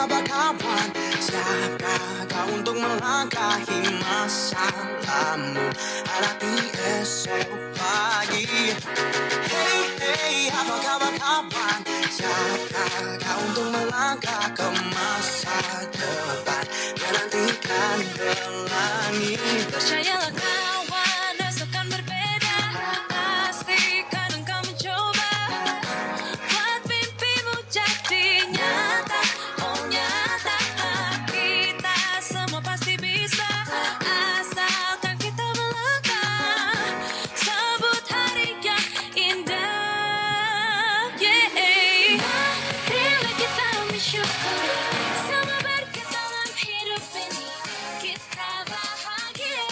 kabar kawan? Siapkah kau untuk melangkahi masalahmu? Hadapi esok pagi. Hey, hey, apa kabar kawan? Siapkah kau untuk melangkah ke masa depan? Menantikan pelangi. Percayalah kawan, esok kan berbeda. Pastikan engkau mencoba. Buat mimpimu jadi nyata. Oh nyata, kita semua pasti bisa. Asalkan kita melangkah. Sebut hari yang indah. Yeah. Marilah kita bersyukur. Sama berkat dalam hidup ini. Kita bahagia.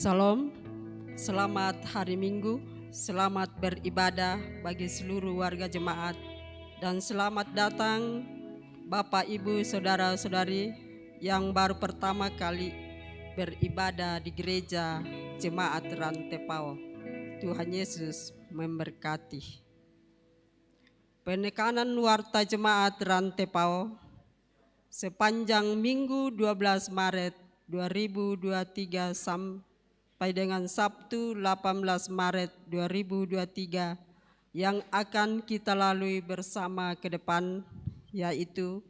Salam, selamat hari Minggu, selamat beribadah bagi seluruh warga jemaat, dan selamat datang Bapak, Ibu, Saudara-saudari yang baru pertama kali beribadah di gereja Jemaat Rantepao. Tuhan Yesus memberkati. Penekanan warta Jemaat Rantepao sepanjang Minggu 12 Maret 2023 sampai dengan Sabtu 18 Maret 2023 yang akan kita lalui bersama ke depan, yaitu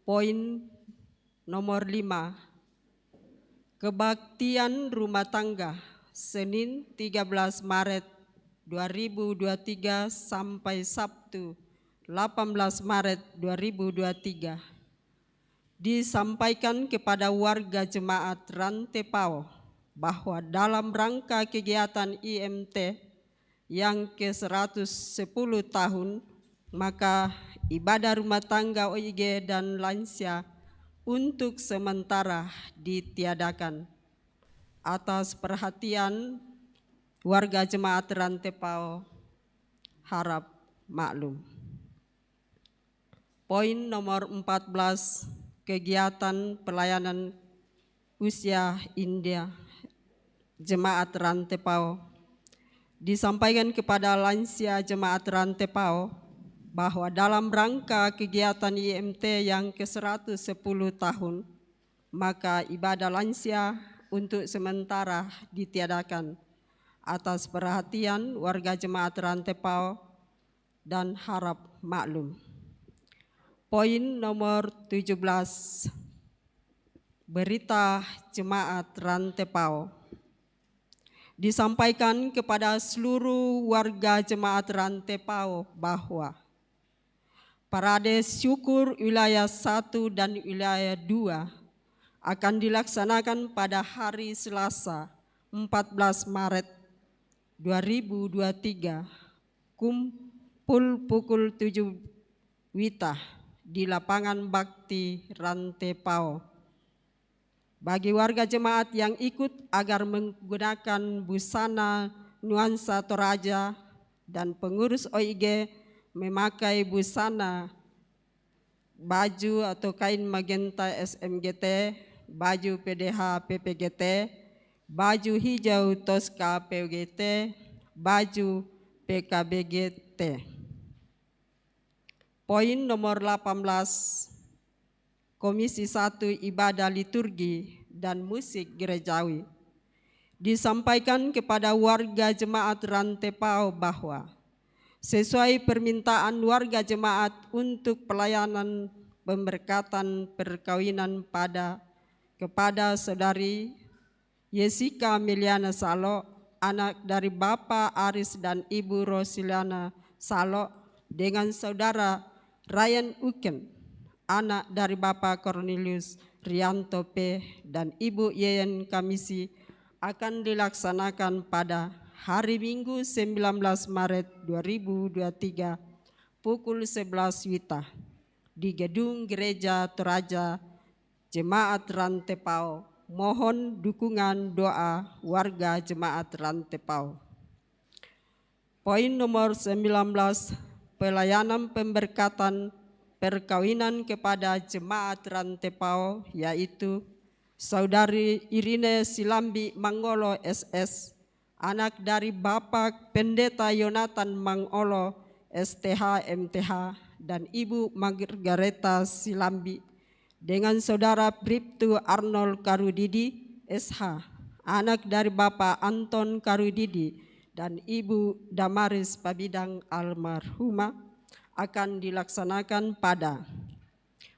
poin nomor 5, kebaktian rumah tangga Senin 13 Maret 2023 sampai Sabtu 18 Maret 2023 disampaikan kepada warga jemaat Rantepao bahwa dalam rangka kegiatan IMT yang ke-110 tahun, maka ibadah rumah tangga OIG dan lansia untuk sementara ditiadakan. Atas perhatian warga jemaat Rantepao, harap maklum. Poin nomor 14, kegiatan pelayanan usia India Jemaat Rantepao disampaikan kepada lansia Jemaat Rantepao bahwa dalam rangka kegiatan IMT yang ke-110 tahun, maka ibadah lansia untuk sementara ditiadakan. Atas perhatian warga Jemaat Rantepao dan harap maklum. Poin nomor 17, berita Jemaat Rantepao disampaikan kepada seluruh warga Jemaat Rantepao bahwa parade syukur wilayah 1 dan wilayah 2 akan dilaksanakan pada hari Selasa 14 Maret 2023, kumpul pukul 7 WITA di lapangan Bakti Rantepao. Bagi warga jemaat yang ikut agar menggunakan busana nuansa Toraja dan pengurus OIG memakai busana baju atau kain magenta SMGT, baju PDH PPGT, baju hijau Tosca PUGT, baju PKBGT. Poin nomor 18, Komisi 1 Ibadah Liturgi dan Musik Gerejawi disampaikan kepada warga jemaat Rantepao bahwa sesuai permintaan warga jemaat untuk pelayanan pemberkatan perkawinan kepada saudari Yesika Meliana Salo, anak dari Bapak Aris dan Ibu Rosiliana Salo, dengan saudara Ryan Uken, anak dari Bapak Cornelius Rianto P. dan Ibu Yeyen Kamisi, akan dilaksanakan pada hari Minggu 19 Maret 2023 pukul 11 WITA di Gedung Gereja Toraja Jemaat Rantepao. Mohon dukungan doa warga Jemaat Rantepao. Poin nomor 19, pelayanan pemberkatan perkawinan kepada Jemaat Rantepao, yaitu Saudari Irine Silambi Mangolo SS, anak dari Bapak Pendeta Yonatan Mangolo STH MTH dan Ibu Margareta Silambi, dengan saudara Bribtu Arnold Karudidi SH, anak dari Bapak Anton Karudidi dan Ibu Damaris Pabidang almarhumah, akan dilaksanakan pada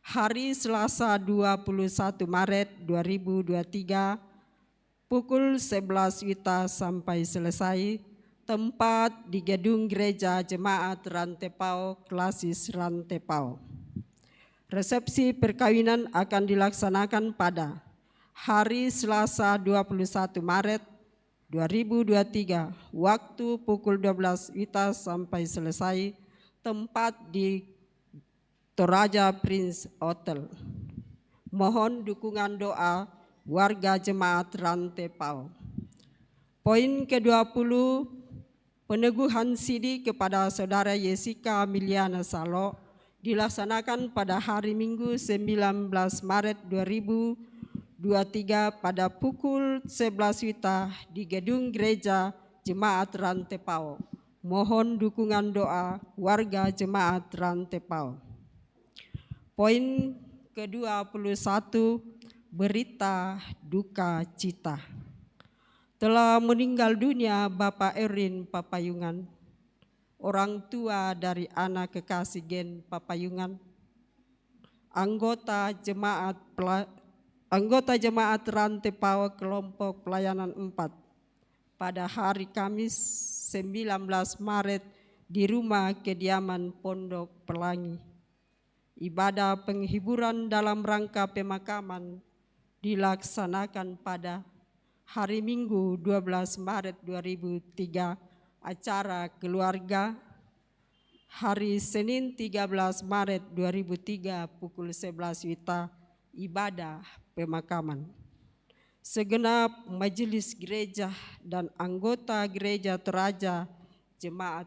hari Selasa 21 Maret 2023 pukul 11 WITA sampai selesai. Tempat di Gedung Gereja Jemaat Rantepao, Klasis Rantepao. Resepsi perkawinan akan dilaksanakan pada hari Selasa 21 Maret 2023 waktu pukul 12 WITA sampai selesai. Tempat di Toraja Prince Hotel. Mohon dukungan doa warga jemaat Rantepao. Poin ke-20, peneguhan sidi kepada Saudara Jessica Miliana Salo dilaksanakan pada hari Minggu 19 Maret 2023 pada pukul 11 WITA di Gedung Gereja Jemaat Rantepao. Mohon dukungan doa warga Jemaat Rantepao. Poin ke-21, berita duka cita. Telah meninggal dunia Bapak Erwin Papayungan, orang tua dari anak kekasih Gen Papayungan, anggota jemaat Rantepao kelompok pelayanan 4 pada hari Kamis 19 Maret di rumah kediaman Pondok Pelangi. Ibadah penghiburan dalam rangka pemakaman dilaksanakan pada hari Minggu 12 Maret 2003, acara keluarga. Hari Senin 13 Maret 2003 pukul 11 WITA, ibadah pemakaman. Segenap majelis gereja dan anggota gereja Toraja Jemaat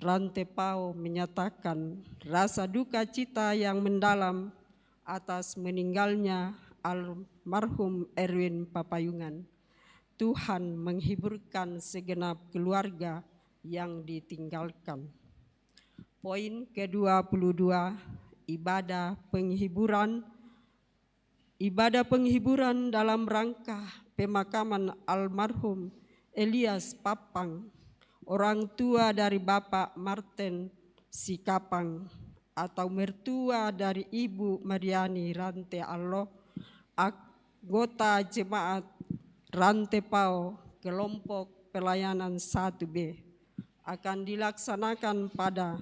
Rantepao menyatakan rasa duka cita yang mendalam atas meninggalnya almarhum Erwin Papayungan. Tuhan menghiburkan segenap keluarga yang ditinggalkan. Poin ke-22, ibadah penghiburan dalam rangka pemakaman almarhum Elias Papang, orang tua dari Bapak Martin Sikapang atau mertua dari Ibu Mariani Rante Allo, anggota jemaat Rantepao kelompok pelayanan 1B, akan dilaksanakan pada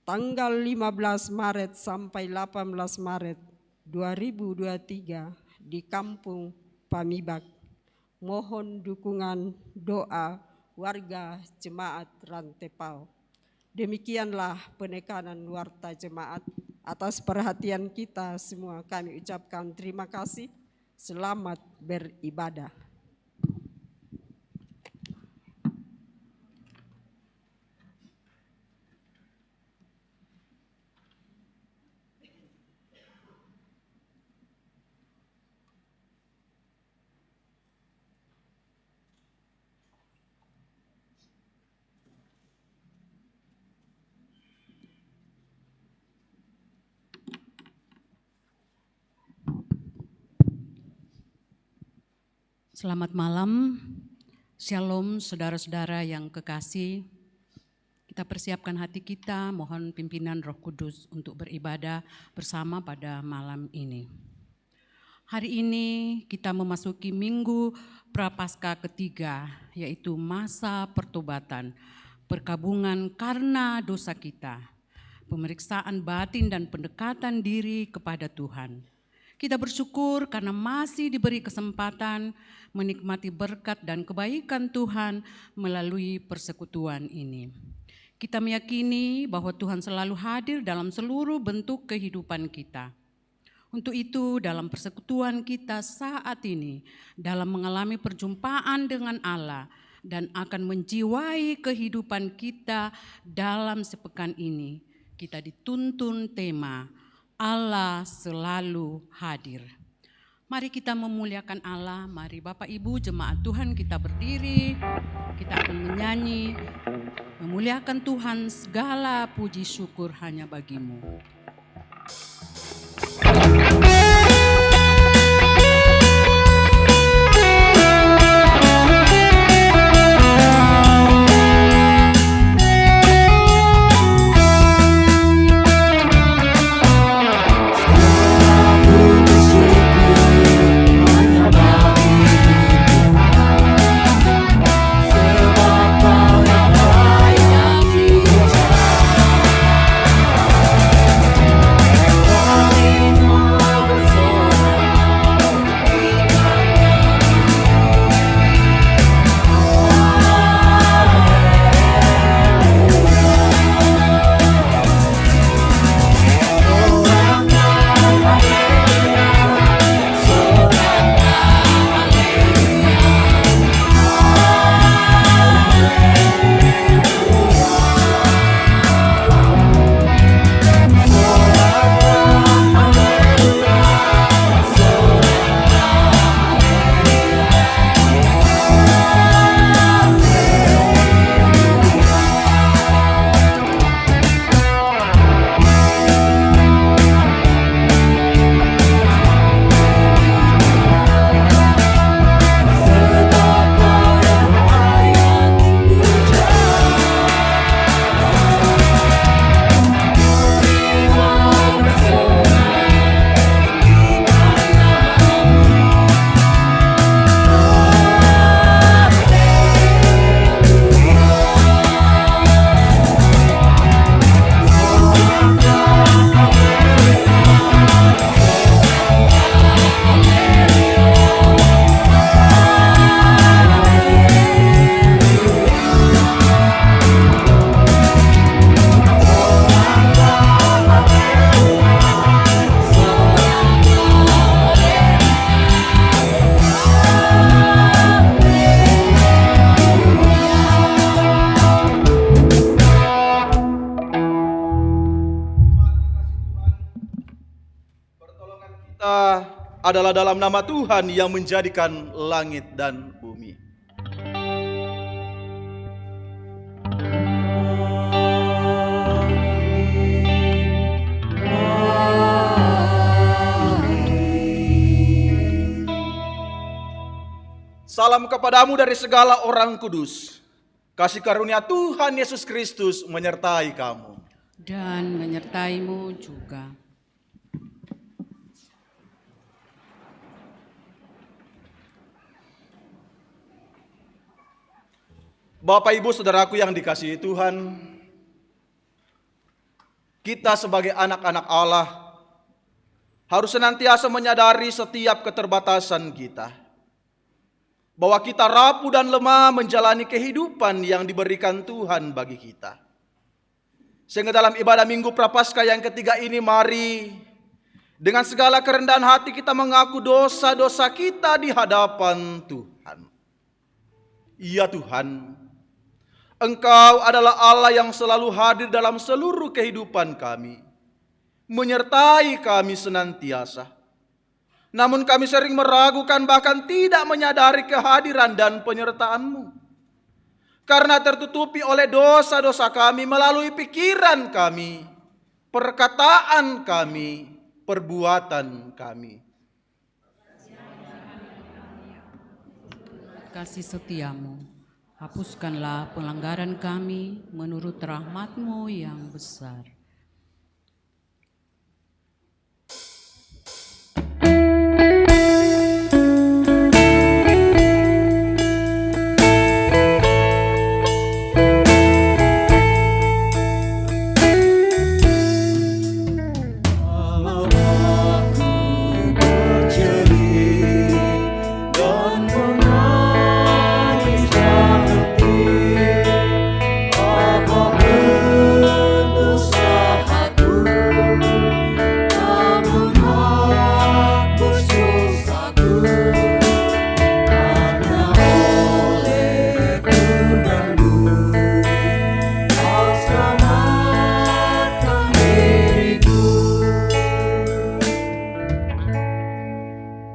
tanggal 15 Maret sampai 18 Maret 2023 di Kampung Pamibak. Mohon dukungan doa warga jemaat Rantepao. Demikianlah penekanan warta jemaat. Atas perhatian kita semua kami ucapkan terima kasih. Selamat beribadah. Selamat malam, shalom saudara-saudara yang kekasih. Kita persiapkan hati kita, mohon pimpinan Roh Kudus untuk beribadah bersama pada malam ini. Hari ini kita memasuki minggu Prapaskah ketiga, yaitu masa pertobatan, perkabungan karena dosa kita, pemeriksaan batin dan pendekatan diri kepada Tuhan. Kita bersyukur karena masih diberi kesempatan menikmati berkat dan kebaikan Tuhan melalui persekutuan ini. Kita meyakini bahwa Tuhan selalu hadir dalam seluruh bentuk kehidupan kita. Untuk itu dalam persekutuan kita saat ini, dalam mengalami perjumpaan dengan Allah dan akan menjiwai kehidupan kita dalam sepekan ini, kita dituntun tema Allah selalu hadir. Mari kita memuliakan Allah, mari Bapak Ibu jemaat Tuhan kita berdiri, kita akan menyanyi, memuliakan Tuhan, segala puji syukur hanya bagimu. Sebab Kau yang baik dan bijak. adalah dalam nama Tuhan yang menjadikan langit dan bumi. Salam kepadamu dari segala orang kudus. Kasih karunia Tuhan Yesus Kristus menyertai kamu. Dan menyertaimu juga. Bapak, Ibu, Saudaraku yang dikasihi Tuhan, kita sebagai anak-anak Allah harus senantiasa menyadari setiap keterbatasan kita, bahwa kita rapuh dan lemah menjalani kehidupan yang diberikan Tuhan bagi kita. Sehingga dalam ibadah Minggu Prapaskah yang ketiga ini, mari dengan segala kerendahan hati kita mengaku dosa-dosa kita di hadapan Tuhan. Ya Tuhan, Engkau adalah Allah yang selalu hadir dalam seluruh kehidupan kami, menyertai kami senantiasa. Namun kami sering meragukan, bahkan tidak menyadari kehadiran dan penyertaan-Mu. Karena tertutupi oleh dosa-dosa kami melalui pikiran kami, perkataan kami, perbuatan kami. Kasih setiamu, hapuskanlah pelanggaran kami menurut rahmat-Mu yang besar.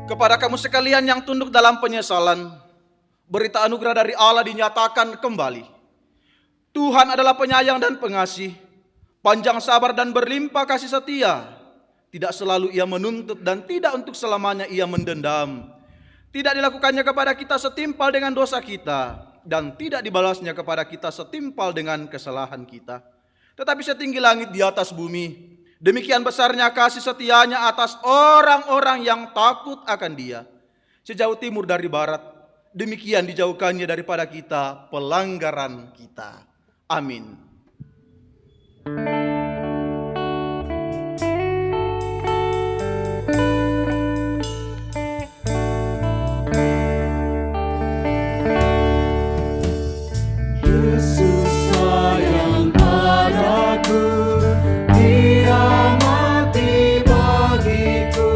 Kepada kamu sekalian yang tunduk dalam penyesalan, berita anugerah dari Allah dinyatakan kembali. Tuhan adalah penyayang dan pengasih, panjang sabar dan berlimpah kasih setia. Tidak selalu Ia menuntut dan tidak untuk selamanya Ia mendendam. Tidak dilakukannya kepada kita setimpal dengan dosa kita, dan tidak dibalasnya kepada kita setimpal dengan kesalahan kita. Tetapi setinggi langit di atas bumi, demikian besarnya kasih setianya atas orang-orang yang takut akan Dia. Sejauh timur dari barat, demikian dijauhkannya daripada kita pelanggaran kita. Amin. Yesus sayang padaku, Dia mati bagiku,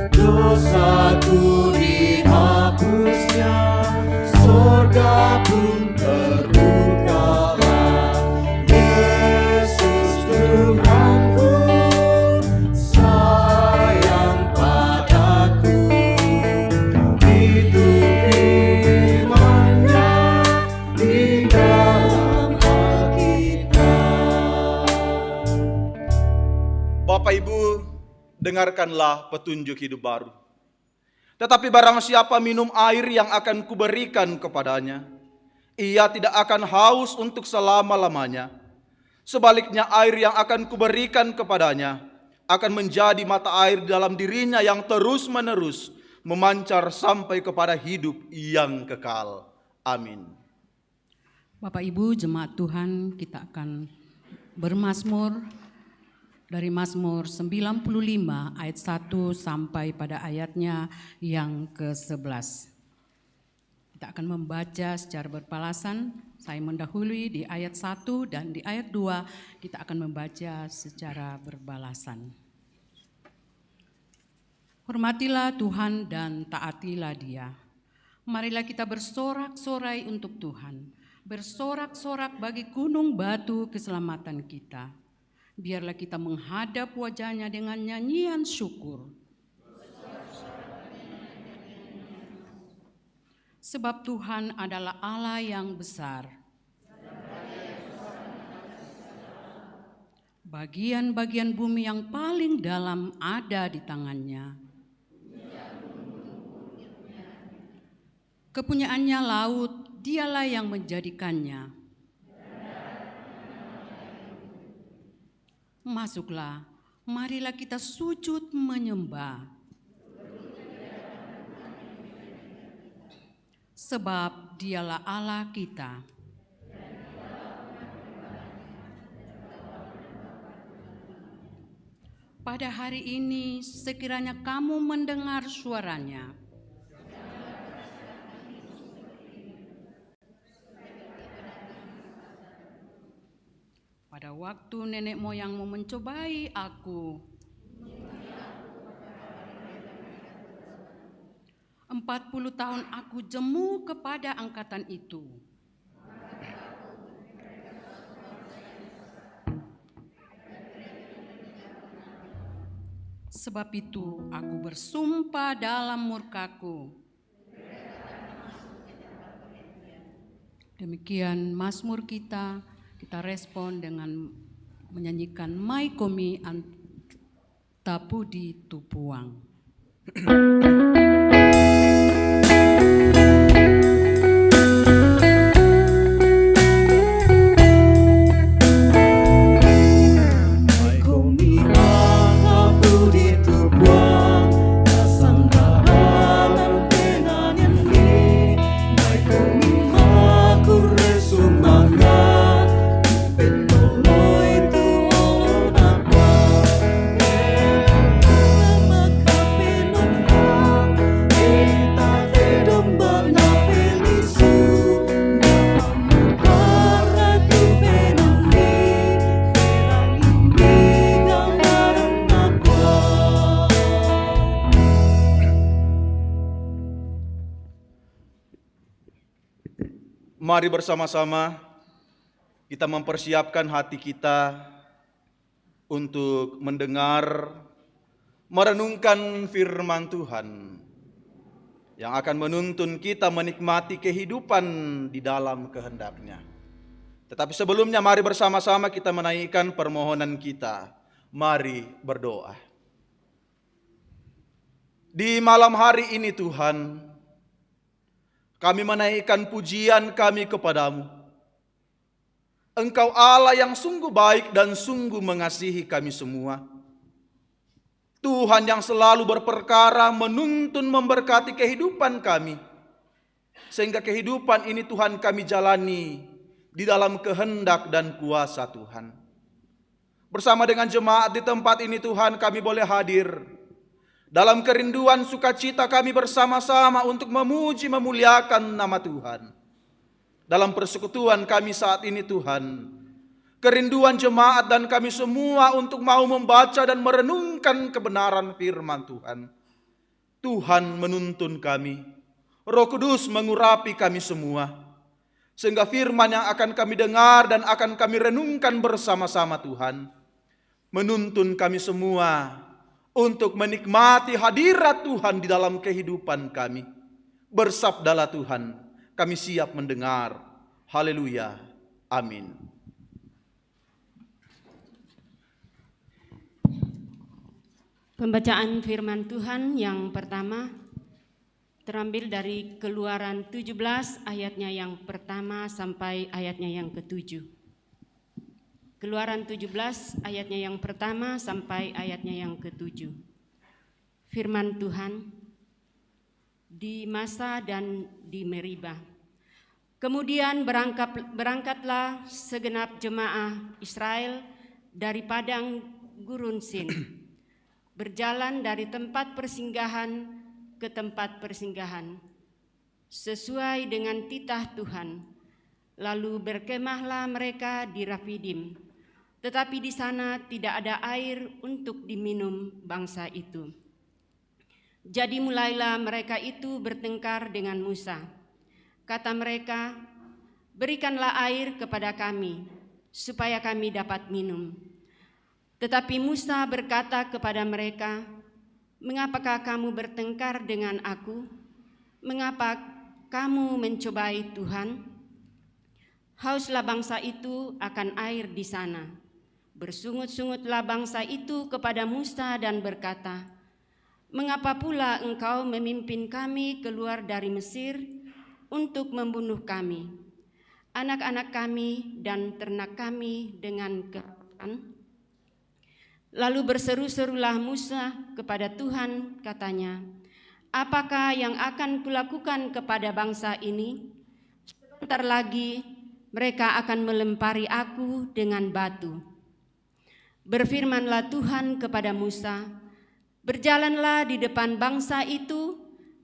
dosaku dihapusnya, surga pun terbukalah. Yesus Tuhanku sayang padaku, itu firman-Nya di dalam Alkitab. Bapak Ibu, dengarkanlah petunjuk hidup baru. Tetapi barang siapa minum air yang akan kuberikan kepadanya, ia tidak akan haus untuk selama-lamanya. Sebaliknya air yang akan kuberikan kepadanya akan menjadi mata air di dalam dirinya yang terus-menerus memancar sampai kepada hidup yang kekal. Amin. Bapak Ibu jemaat Tuhan, kita akan bermazmur dari Mazmur 95 ayat 1 sampai pada ayatnya yang ke-11. Kita akan membaca secara berpalasan. Saya mendahului di ayat 1 dan di ayat 2 kita akan membaca secara berbalasan. Hormatilah Tuhan dan taatilah Dia. Marilah kita bersorak-sorai untuk Tuhan, bersorak-sorak bagi gunung batu keselamatan kita. Biarlah kita menghadap wajah-Nya dengan nyanyian syukur. Sebab Tuhan adalah Allah yang besar. Bagian-bagian bumi yang paling dalam ada di tangannya. Kepunyaannya laut, dialah yang menjadikannya. Masuklah, marilah kita sujud menyembah. Sebab dialah Allah kita. Pada hari ini sekiranya kamu mendengar suaranya, pada waktu nenek moyangmu mencobai aku, 40 tahun aku jemu kepada angkatan itu. Sebab itu aku bersumpah dalam murkaku. Demikian Mazmur kita respon dengan menyanyikan Mai Komi Antapudi Tupuang. Mari bersama-sama kita mempersiapkan hati kita untuk mendengar, merenungkan firman Tuhan yang akan menuntun kita menikmati kehidupan di dalam kehendak-Nya. Tetapi sebelumnya mari bersama-sama kita menaikkan permohonan kita. Mari berdoa. Di malam hari ini Tuhan, kami menaikkan pujian kami kepadamu. Engkau Allah yang sungguh baik dan sungguh mengasihi kami semua. Tuhan yang selalu berperkara menuntun memberkati kehidupan kami. Sehingga kehidupan ini Tuhan kami jalani di dalam kehendak dan kuasa Tuhan. Bersama dengan jemaat di tempat ini Tuhan kami boleh hadir. Dalam kerinduan sukacita kami bersama-sama untuk memuji memuliakan nama Tuhan. Dalam persekutuan kami saat ini Tuhan, kerinduan jemaat dan kami semua untuk mau membaca dan merenungkan kebenaran firman Tuhan. Tuhan menuntun kami, Roh Kudus mengurapi kami semua, sehingga firman yang akan kami dengar dan akan kami renungkan bersama-sama Tuhan, menuntun kami semua untuk menikmati hadirat Tuhan di dalam kehidupan kami. Bersabdalah Tuhan, kami siap mendengar. Haleluya. Amin. Pembacaan firman Tuhan yang pertama terambil dari Keluaran 17 ayatnya yang pertama sampai ayatnya yang ke-7. Keluaran 17 ayatnya yang pertama sampai ayatnya yang ke-7. Firman Tuhan, di Masa dan di Meribah. Kemudian berangkatlah segenap jemaah Israel dari padang gurun Sin, berjalan dari tempat persinggahan ke tempat persinggahan, sesuai dengan titah Tuhan. Lalu berkemahlah mereka di Rafidim. Tetapi di sana tidak ada air untuk diminum bangsa itu. Jadi mulailah mereka itu bertengkar dengan Musa. Kata mereka, berikanlah air kepada kami, supaya kami dapat minum. Tetapi Musa berkata kepada mereka, mengapakah kamu bertengkar dengan aku? Mengapa kamu mencobai Tuhan? Hauslah bangsa itu akan air di sana. Bersungut-sungutlah bangsa itu kepada Musa dan berkata, mengapa pula engkau memimpin kami keluar dari Mesir untuk membunuh kami, anak-anak kami dan ternak kami dengan kekerasan? Lalu berseru-serulah Musa kepada Tuhan, katanya, apakah yang akan kulakukan kepada bangsa ini? Sebentar lagi mereka akan melempari aku dengan batu. Berfirmanlah Tuhan kepada Musa, berjalanlah di depan bangsa itu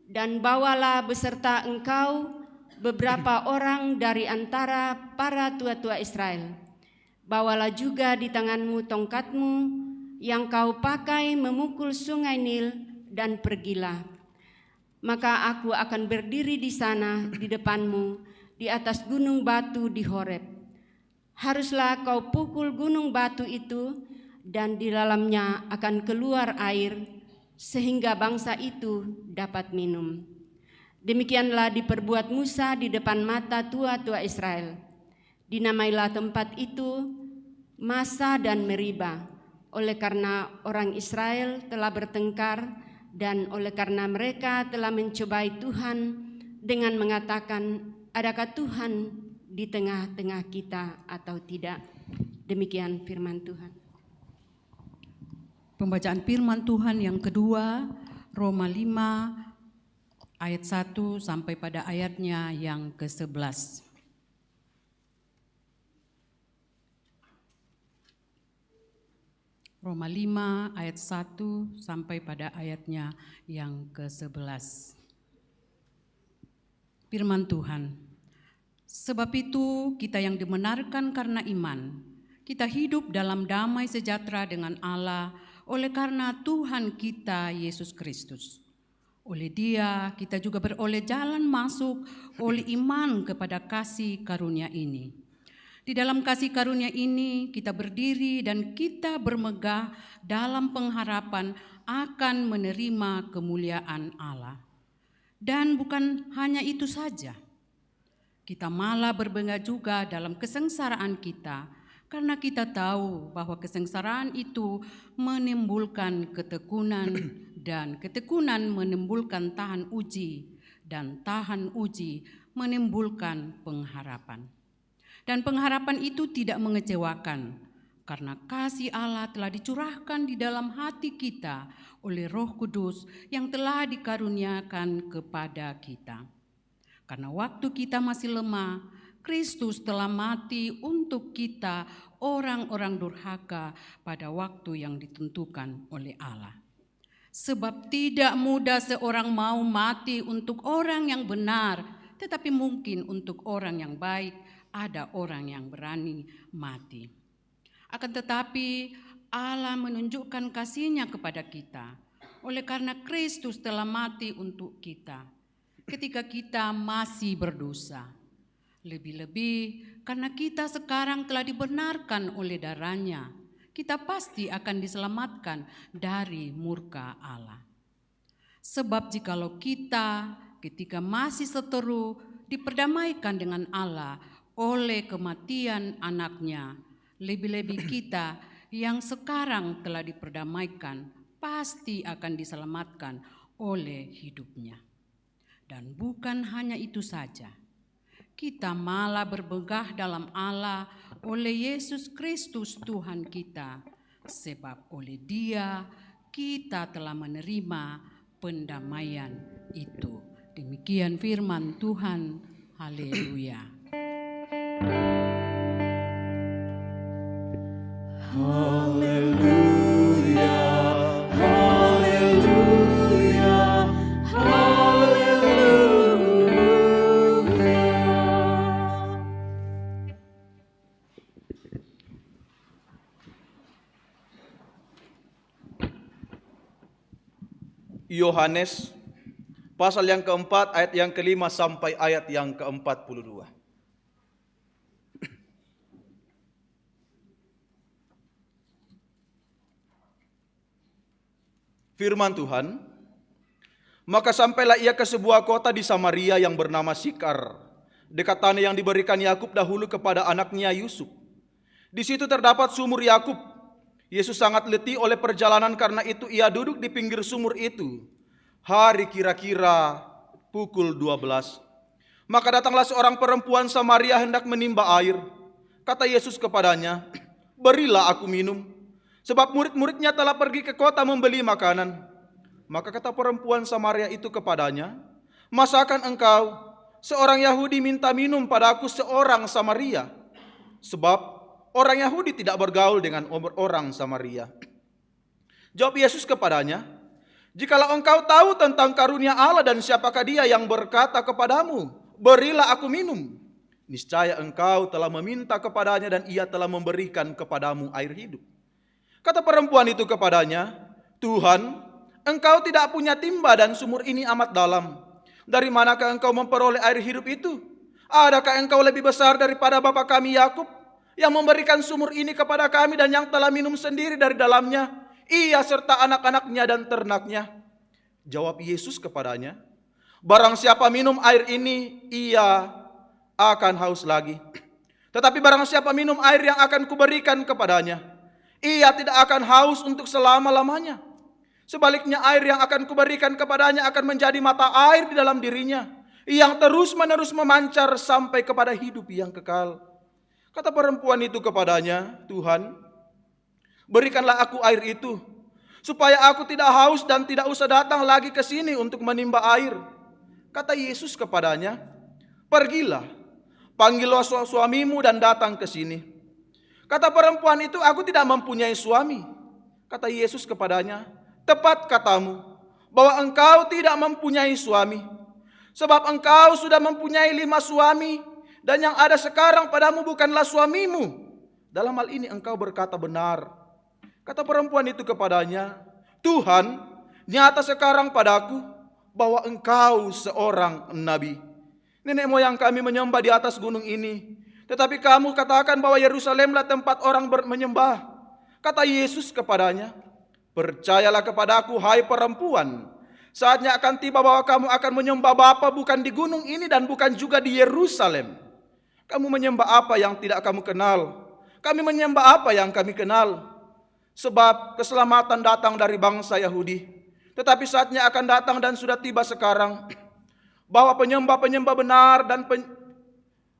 dan bawalah beserta engkau beberapa orang dari antara para tua-tua Israel. Bawalah juga di tanganmu tongkatmu yang kau pakai memukul sungai Nil dan pergilah. Maka aku akan berdiri di sana di depanmu di atas gunung batu di Horeb. Haruslah kau pukul gunung batu itu dan di dalamnya akan keluar air sehingga bangsa itu dapat minum. Demikianlah diperbuat Musa di depan mata tua-tua Israel. Dinamailah tempat itu Masa dan Meriba, oleh karena orang Israel telah bertengkar dan oleh karena mereka telah mencobai Tuhan dengan mengatakan, adakah Tuhan di tengah-tengah kita atau tidak? Demikian firman Tuhan. Pembacaan firman Tuhan yang kedua, Roma 5 ayat 1 sampai pada ayatnya yang ke-11. Roma 5 ayat 1 sampai pada ayatnya yang ke-11. Firman Tuhan, sebab itu kita yang dibenarkan karena iman, kita hidup dalam damai sejahtera dengan Allah oleh karena Tuhan kita Yesus Kristus. Oleh Dia kita juga beroleh jalan masuk oleh iman kepada kasih karunia ini. Di dalam kasih karunia ini kita berdiri dan kita bermegah dalam pengharapan akan menerima kemuliaan Allah. Dan bukan hanya itu saja, kita malah berbangga juga dalam kesengsaraan kita, karena kita tahu bahwa kesengsaraan itu menimbulkan ketekunan, dan ketekunan menimbulkan tahan uji, dan tahan uji menimbulkan pengharapan. Dan pengharapan itu tidak mengecewakan, karena kasih Allah telah dicurahkan di dalam hati kita oleh Roh Kudus yang telah dikaruniakan kepada kita. Karena waktu kita masih lemah, Kristus telah mati untuk kita orang-orang durhaka pada waktu yang ditentukan oleh Allah. Sebab tidak mudah seorang mau mati untuk orang yang benar, tetapi mungkin untuk orang yang baik ada orang yang berani mati. Akan tetapi Allah menunjukkan kasih-Nya kepada kita oleh karena Kristus telah mati untuk kita ketika kita masih berdosa. Lebih-lebih karena kita sekarang telah dibenarkan oleh darah-Nya, kita pasti akan diselamatkan dari murka Allah. Sebab jikalau kita ketika masih seteru diperdamaikan dengan Allah oleh kematian anak-Nya, lebih-lebih kita yang sekarang telah diperdamaikan pasti akan diselamatkan oleh hidup-Nya. Dan bukan hanya itu saja, kita malah bermegah dalam Allah oleh Yesus Kristus Tuhan kita, sebab oleh Dia kita telah menerima pendamaian itu. Demikian firman Tuhan. Haleluya. Haleluya, haleluya, haleluya. Yohanes pasal yang keempat ayat yang kelima sampai ayat yang ke-42. Firman Tuhan, Maka sampailah ia ke sebuah kota di Samaria yang bernama Sikar, dekat tanah yang diberikan Yakub dahulu kepada anaknya Yusuf. Di situ terdapat sumur Yakub. Yesus sangat letih oleh perjalanan, karena itu ia duduk di pinggir sumur itu. Hari kira-kira pukul 12. Maka datanglah seorang perempuan Samaria hendak menimba air. Kata Yesus kepadanya, "Berilah aku minum, sebab murid-muridnya telah pergi ke kota membeli makanan." Maka kata perempuan Samaria itu kepadanya, "Masakan engkau, seorang Yahudi, minta minum padaku, seorang Samaria?" Sebab orang Yahudi tidak bergaul dengan orang Samaria. Jawab Yesus kepadanya, "Jikalau engkau tahu tentang karunia Allah dan siapakah dia yang berkata kepadamu, 'Berilah aku minum,' niscaya engkau telah meminta kepadanya dan ia telah memberikan kepadamu air hidup." Kata perempuan itu kepadanya, "Tuhan, engkau tidak punya timba dan sumur ini amat dalam. Dari manakah engkau memperoleh air hidup itu? Adakah engkau lebih besar daripada bapa kami Yakub, yang memberikan sumur ini kepada kami dan yang telah minum sendiri dari dalamnya, ia serta anak-anaknya dan ternaknya?" Jawab Yesus kepadanya, "Barang siapa minum air ini, ia akan haus lagi. Tetapi barang siapa minum air yang akan kuberikan kepadanya, ia tidak akan haus untuk selama-lamanya. Sebaliknya air yang akan kuberikan kepadanya akan menjadi mata air di dalam dirinya, yang terus-menerus memancar sampai kepada hidup yang kekal." Kata perempuan itu kepadanya, "Tuhan, berikanlah aku air itu, supaya aku tidak haus dan tidak usah datang lagi ke sini untuk menimba air." Kata Yesus kepadanya, "Pergilah, panggillah suamimu dan datang ke sini." Kata perempuan itu, "Aku tidak mempunyai suami." Kata Yesus kepadanya, "Tepat katamu, bahwa engkau tidak mempunyai suami. Sebab engkau sudah mempunyai 5 suami, dan yang ada sekarang padamu bukanlah suamimu. Dalam hal ini engkau berkata benar." Kata perempuan itu kepadanya, "Tuhan, nyata sekarang padaku bahwa engkau seorang nabi. Nenek moyang kami menyembah di atas gunung ini, tetapi kamu katakan bahwa Yerusalemlah tempat orang menyembah." Kata Yesus kepadanya, "Percayalah kepadaku, hai perempuan, saatnya akan tiba bahwa kamu akan menyembah Bapa bukan di gunung ini dan bukan juga di Yerusalem. Kamu menyembah apa yang tidak kamu kenal, kami menyembah apa yang kami kenal. Sebab keselamatan datang dari bangsa Yahudi. Tetapi saatnya akan datang dan sudah tiba sekarang, bahwa penyembah-penyembah benar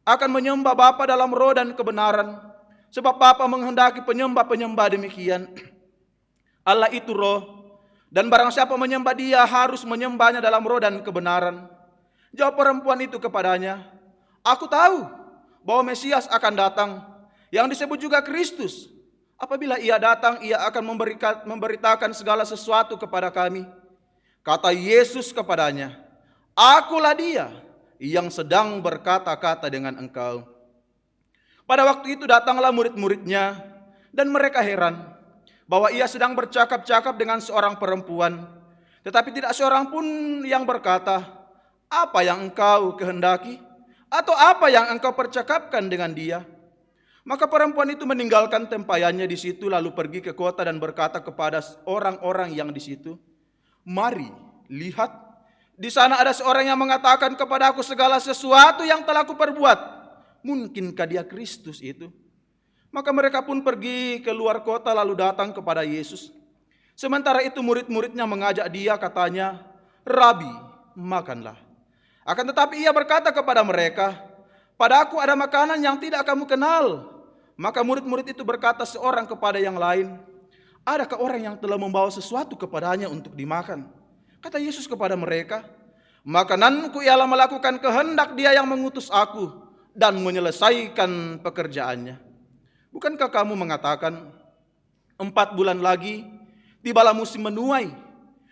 akan menyembah Bapa dalam roh dan kebenaran. Sebab Bapa menghendaki penyembah-penyembah demikian. Allah itu roh, dan barang siapa menyembah dia harus menyembahnya dalam roh dan kebenaran." Jawab perempuan itu kepadanya, "Aku tahu bahwa Mesias akan datang, yang disebut juga Kristus. Apabila ia datang, ia akan memberitakan segala sesuatu kepada kami." Kata Yesus kepadanya, "Akulah dia yang sedang berkata-kata dengan engkau." Pada waktu itu datanglah murid-muridnya, dan mereka heran bahwa ia sedang bercakap-cakap dengan seorang perempuan. Tetapi tidak seorang pun yang berkata, "Apa yang engkau kehendaki?" atau "Apa yang engkau percakapkan dengan dia?" Maka perempuan itu meninggalkan tempayannya di situ, lalu pergi ke kota dan berkata kepada orang-orang yang di situ, "Mari, lihat, di sana ada seorang yang mengatakan kepadaku segala sesuatu yang telah kuperbuat. Mungkinkah dia Kristus itu?" Maka mereka pun pergi keluar kota lalu datang kepada Yesus. Sementara itu murid-muridnya mengajak dia, katanya, "Rabi, makanlah." Akan tetapi ia berkata kepada mereka, "Padaku ada makanan yang tidak kamu kenal." Maka murid-murid itu berkata seorang kepada yang lain, "Adakah orang yang telah membawa sesuatu kepadanya untuk dimakan?" Kata Yesus kepada mereka, "Makananku ialah melakukan kehendak dia yang mengutus aku dan menyelesaikan pekerjaannya. Bukankah kamu mengatakan, 4 bulan lagi tibalah musim menuai?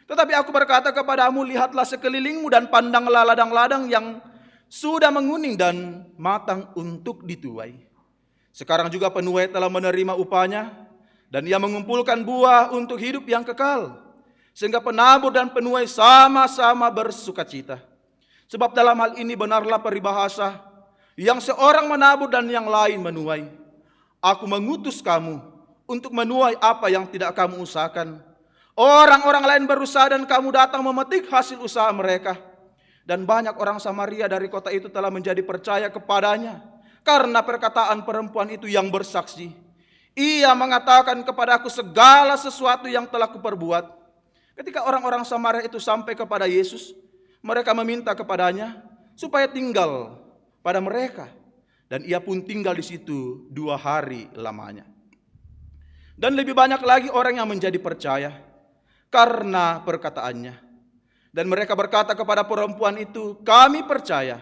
Tetapi aku berkata kepadamu, lihatlah sekelilingmu dan pandanglah ladang-ladang yang sudah menguning dan matang untuk dituai. Sekarang juga penuai telah menerima upahnya, dan ia mengumpulkan buah untuk hidup yang kekal, sehingga penabur dan penuai sama-sama bersukacita. Sebab dalam hal ini benarlah peribahasa, yang seorang menabur dan yang lain menuai. Aku mengutus kamu untuk menuai apa yang tidak kamu usahakan. Orang-orang lain berusaha dan kamu datang memetik hasil usaha mereka. Dan banyak orang Samaria dari kota itu telah menjadi percaya kepadanya karena perkataan perempuan itu yang bersaksi. Ia mengatakan kepadaku segala sesuatu yang telah kuperbuat. Ketika orang-orang Samaria itu sampai kepada Yesus, mereka meminta kepadanya supaya tinggal pada mereka. Dan ia pun tinggal di situ 2 hari lamanya. Dan lebih banyak lagi orang yang menjadi percaya karena perkataannya. Dan mereka berkata kepada perempuan itu, kami percaya,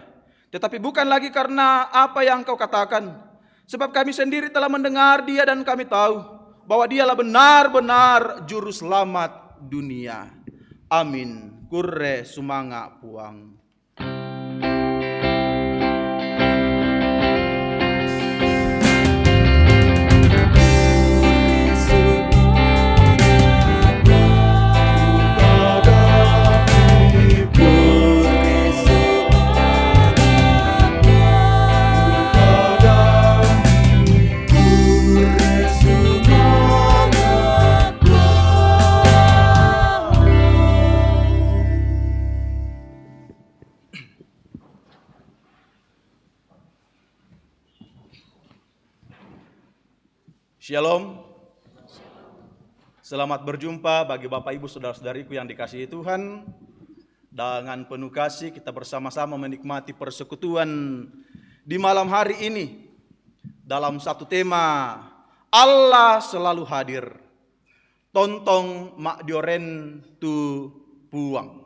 tetapi bukan lagi karena apa yang kau katakan. Sebab kami sendiri telah mendengar dia dan kami tahu bahwa dialah benar-benar juru selamat dunia. Amin. Kurre sumanga puang. Shalom. Selamat berjumpa bagi Bapak Ibu Saudara-saudariku yang dikasihi Tuhan. Dengan penuh kasih kita bersama-sama menikmati persekutuan di malam hari ini dalam satu tema, Allah selalu hadir. Tontong mak dioren tu puang.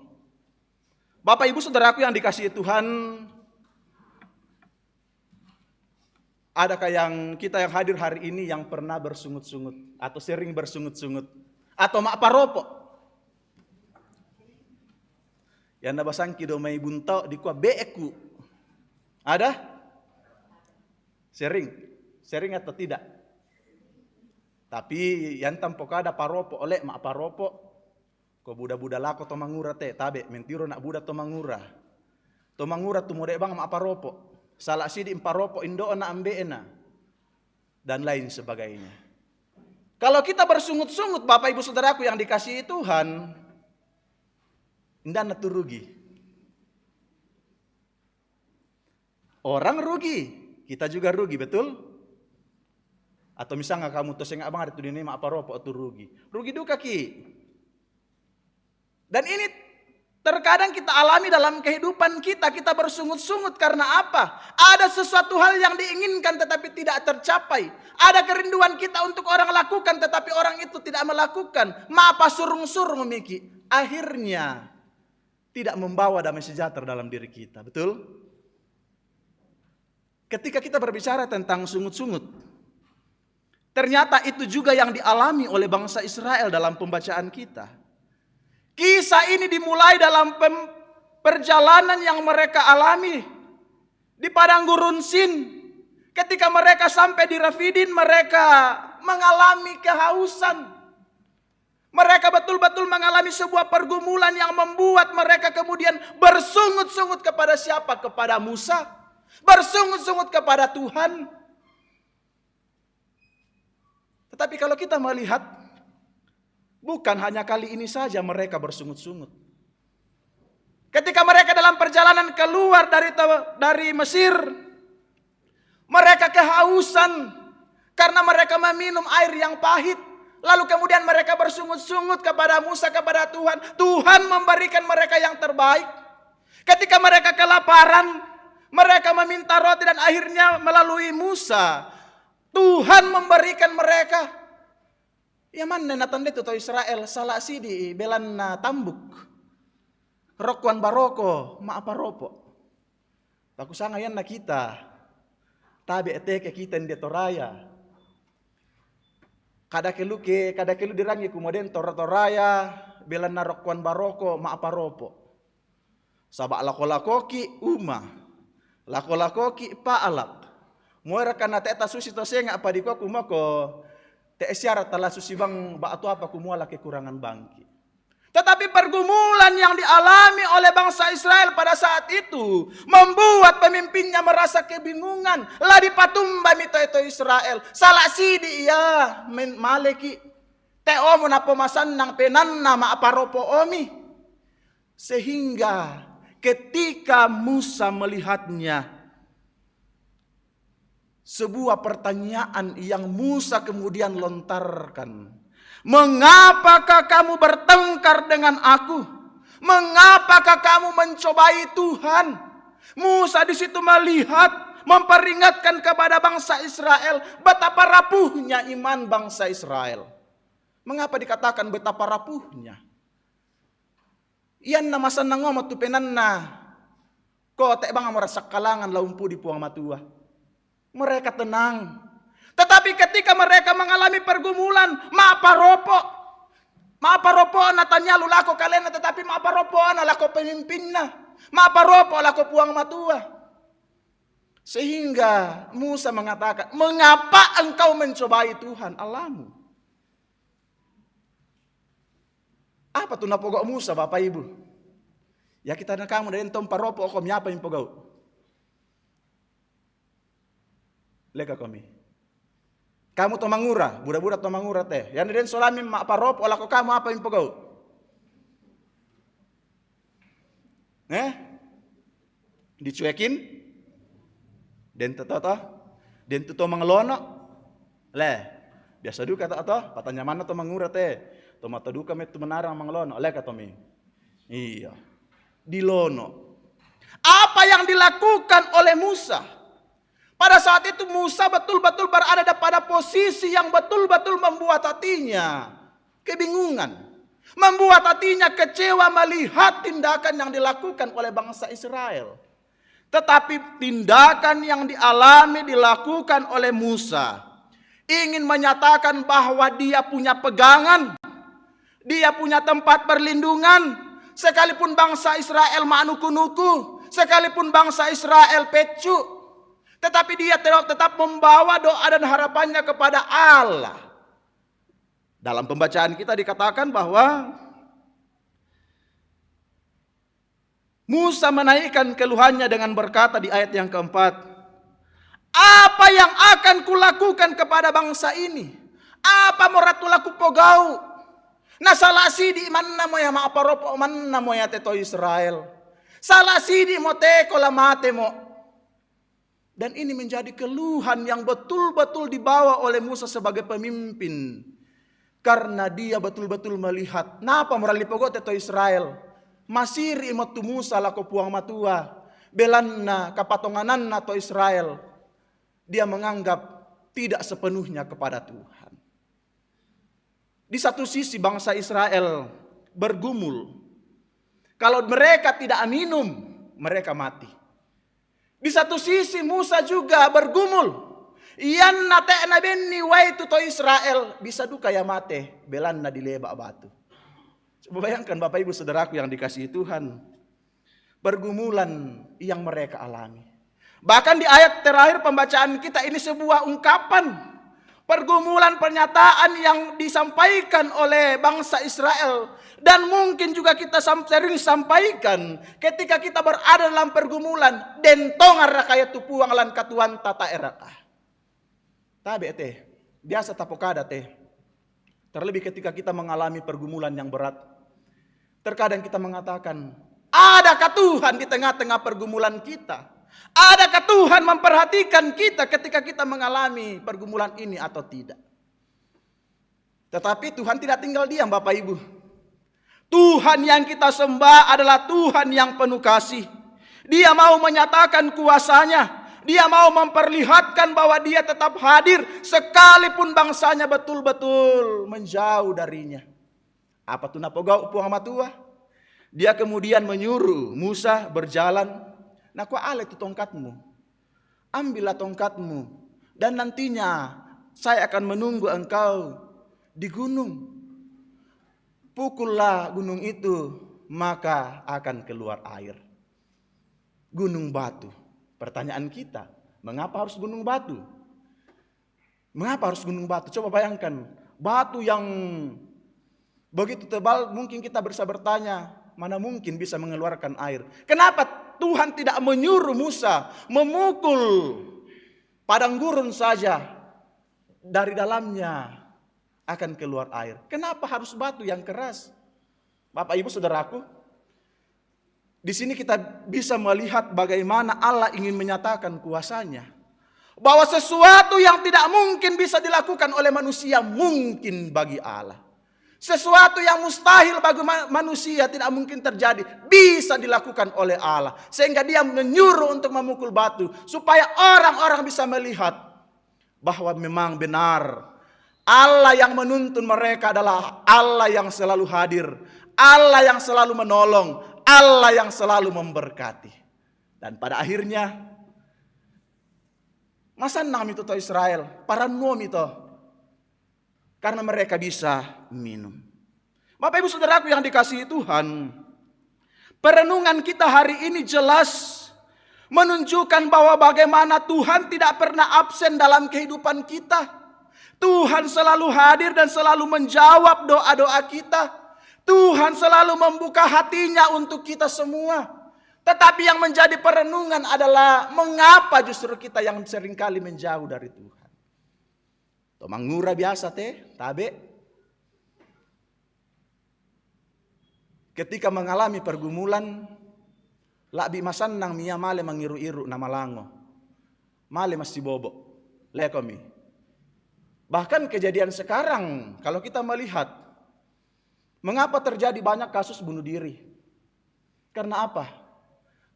Bapak Ibu Saudaraku yang dikasihi Tuhan, adakah yang kita yang hadir hari ini yang pernah bersungut-sungut atau sering bersungut-sungut atau mak paropo? Yang nabasangki domai buntau di kuah beeku. Ada? Sering atau tidak? Tapi yang tampok ada paropo oleh mak paropo. Ko buda-buda lako to mangura te tabe mentiro nak buda to mangura. To mangura tu mode bang mak paropo. Salah sidi imparopo indo na ambeena dan lain sebagainya. Kalau kita bersungut-sungut Bapak Ibu Saudaraku yang dikasihi Tuhan, indana tu rugi. Orang rugi, kita juga rugi, betul? Atau misalnya kamu toseng abang ada tu dini mak paropo tu rugi. Rugi duka ki. Dan ini terkadang kita alami dalam kehidupan kita, kita bersungut-sungut karena apa? Ada sesuatu hal yang diinginkan tetapi tidak tercapai. Ada kerinduan kita untuk orang lakukan tetapi orang itu tidak melakukan. Mapa surung-surung miki. Akhirnya tidak membawa damai sejahtera dalam diri kita, betul? Ketika kita berbicara tentang sungut-sungut, ternyata itu juga yang dialami oleh bangsa Israel dalam pembacaan kita. Kisah ini dimulai dalam perjalanan yang mereka alami di padang gurun Sin. Ketika mereka sampai di Refidim, mereka mengalami kehausan. Mereka betul-betul mengalami sebuah pergumulan yang membuat mereka kemudian bersungut-sungut kepada siapa? Kepada Musa. Bersungut-sungut kepada Tuhan. Tetapi kalau kita melihat, bukan hanya kali ini saja mereka bersungut-sungut. Ketika mereka dalam perjalanan keluar dari Mesir, mereka kehausan karena mereka meminum air yang pahit. Lalu kemudian mereka bersungut-sungut kepada Musa, kepada Tuhan. Tuhan memberikan mereka yang terbaik. Ketika mereka kelaparan, mereka meminta roti dan akhirnya melalui Musa, Tuhan memberikan mereka. Ya mana natan itu to Israel salah sidi belan na tambuk. Rokwan baroko ma apa ropo. Taku sanga yan na kita. Tabi eteke kita ndi toraya. Kada kelu dirangi kemudian toraya belan na rokwan baroko ma apa ropo. Sabak lako-lakoki uma. Lako-lakoki paalak. Muera kana teta susi to senga apa di ko kumako. Te syarat telah susibang batu apa kumuala kekurangan bangki. Tetapi pergumulan yang dialami oleh bangsa Israel pada saat itu membuat pemimpinnya merasa kebingungan. Lah dipatumba mito itu Israel. Salah sidi ya maleki. Te omo na pemasan nang penan nama aparopo omi. Sehingga ketika Musa melihatnya, sebuah pertanyaan yang Musa kemudian lontarkan. Mengapakah kamu bertengkar dengan aku? Mengapakah kamu mencobai Tuhan? Musa di situ melihat, memperingatkan kepada bangsa Israel betapa rapuhnya iman bangsa Israel. Mengapa dikatakan betapa rapuhnya? Iyan na masanang ngomot tupenan na ko te bang merasa kalangan laumpu di puang matua. Mereka tenang. Tetapi ketika mereka mengalami pergumulan, maaparopo na tanya lulako kalian, tetapi maaparopo na lako pemimpin na. Maaparopo lako puang matua. Sehingga Musa mengatakan, mengapa engkau mencobai Tuhan Allahmu? Apa tuh napogok Musa Bapak Ibu? Ya kita na kamu dari entom paropo kom nyapa yang pogau. Leka kami. Kamu to mangura, budak-budak to mangura teh. Yang den solami mak parop olah kok kamu apa yang pegau? Dicuekin? Den toto? Den tuto mangelono? Le, biasa duka to? Patanya mana to mangura teh? To mata duka met menarang mangelono. Le kata mi. Iya. Dilono. Apa yang dilakukan oleh Musa? Pada saat itu Musa betul-betul berada pada posisi yang betul-betul membuat hatinya kebingungan. Membuat hatinya kecewa melihat tindakan yang dilakukan oleh bangsa Israel. Tetapi tindakan yang dilakukan oleh Musa ingin menyatakan bahwa dia punya pegangan. Dia punya tempat perlindungan. Sekalipun bangsa Israel manuku-nuku. Sekalipun bangsa Israel pecu. Tetapi dia tetap membawa doa dan harapannya kepada Allah. Dalam pembacaan kita dikatakan bahwa Musa menaikkan keluhannya dengan berkata di ayat yang keempat, apa yang akan kulakukan kepada bangsa ini? Apa moratulaku pogau? Nah salah sidi manna mo ya maaparopo manna mo ya teto Israel. Salah sidi mo teko lamate mo. Dan ini menjadi keluhan yang betul-betul dibawa oleh Musa sebagai pemimpin. Karena dia betul-betul melihat, napa moralipogot itu Israel. Masiri imatu Musa lako puang matua. Belanna kapatonganan nato Israel. Dia menganggap tidak sepenuhnya kepada Tuhan. Di satu sisi bangsa Israel bergumul. Kalau mereka tidak minum, mereka mati. Di satu sisi Musa juga bergumul. Iyan nate na benni waitu to Israel bisa duka ya mate belan na dilebak batu. Coba bayangkan Bapak Ibu Saudaraku yang dikasihi Tuhan. Pergumulan yang mereka alami. Bahkan di ayat terakhir pembacaan kita ini sebuah ungkapan. Pergumulan pernyataan yang disampaikan oleh bangsa Israel. Dan mungkin juga kita sering sampaikan ketika kita berada dalam pergumulan. Dentongan rakaya tupuang lan katuan tata erakah. Tabe teh, biasa tapokada teh. Terlebih ketika kita mengalami pergumulan yang berat. Terkadang kita mengatakan, adakah Tuhan di tengah-tengah pergumulan kita? Adakah Tuhan memperhatikan kita ketika kita mengalami pergumulan ini atau tidak? Tetapi Tuhan tidak tinggal diam Bapak Ibu. Tuhan yang kita sembah adalah Tuhan yang penuh kasih. Dia mau menyatakan kuasanya. Dia mau memperlihatkan bahwa dia tetap hadir sekalipun bangsanya betul-betul menjauh darinya. Apa tu napogau puang matua? Dia kemudian menyuruh Musa berjalan. Nah, ku ale itu tongkatmu. Ambillah tongkatmu dan nantinya saya akan menunggu engkau di gunung. Pukullah gunung itu, maka akan keluar air. Gunung batu. Pertanyaan kita, mengapa harus gunung batu? Mengapa harus gunung batu? Coba bayangkan, batu yang begitu tebal, mungkin kita bisa bertanya, mana mungkin bisa mengeluarkan air? Kenapa Tuhan tidak menyuruh Musa memukul padang gurun saja dari dalamnya akan keluar air. Kenapa harus batu yang keras? Bapak Ibu Saudaraku, di sini kita bisa melihat bagaimana Allah ingin menyatakan kuasanya. Bahwa sesuatu yang tidak mungkin bisa dilakukan oleh manusia mungkin bagi Allah. Sesuatu yang mustahil bagi manusia tidak mungkin terjadi, bisa dilakukan oleh Allah. Sehingga dia menyuruh untuk memukul batu, supaya orang-orang bisa melihat bahwa memang benar Allah yang menuntun mereka adalah Allah yang selalu hadir, Allah yang selalu menolong, Allah yang selalu memberkati. Dan pada akhirnya masa nang itu Israel, para nom itu, karena mereka bisa minum. Bapak Ibu Saudaraku yang dikasihi Tuhan, perenungan kita hari ini jelas menunjukkan bahwa bagaimana Tuhan tidak pernah absen dalam kehidupan kita. Tuhan selalu hadir dan selalu menjawab doa-doa kita. Tuhan selalu membuka hatinya untuk kita semua. Tetapi yang menjadi perenungan adalah mengapa justru kita yang seringkali menjauh dari Tuhan. Mangura biasa tabe. Ketika mengalami pergumulan, labi masannang mia male mangiru-iru nama lango. Male masih bobo. Lekomi. Bahkan kejadian sekarang, kalau kita melihat, mengapa terjadi banyak kasus bunuh diri? Karena apa?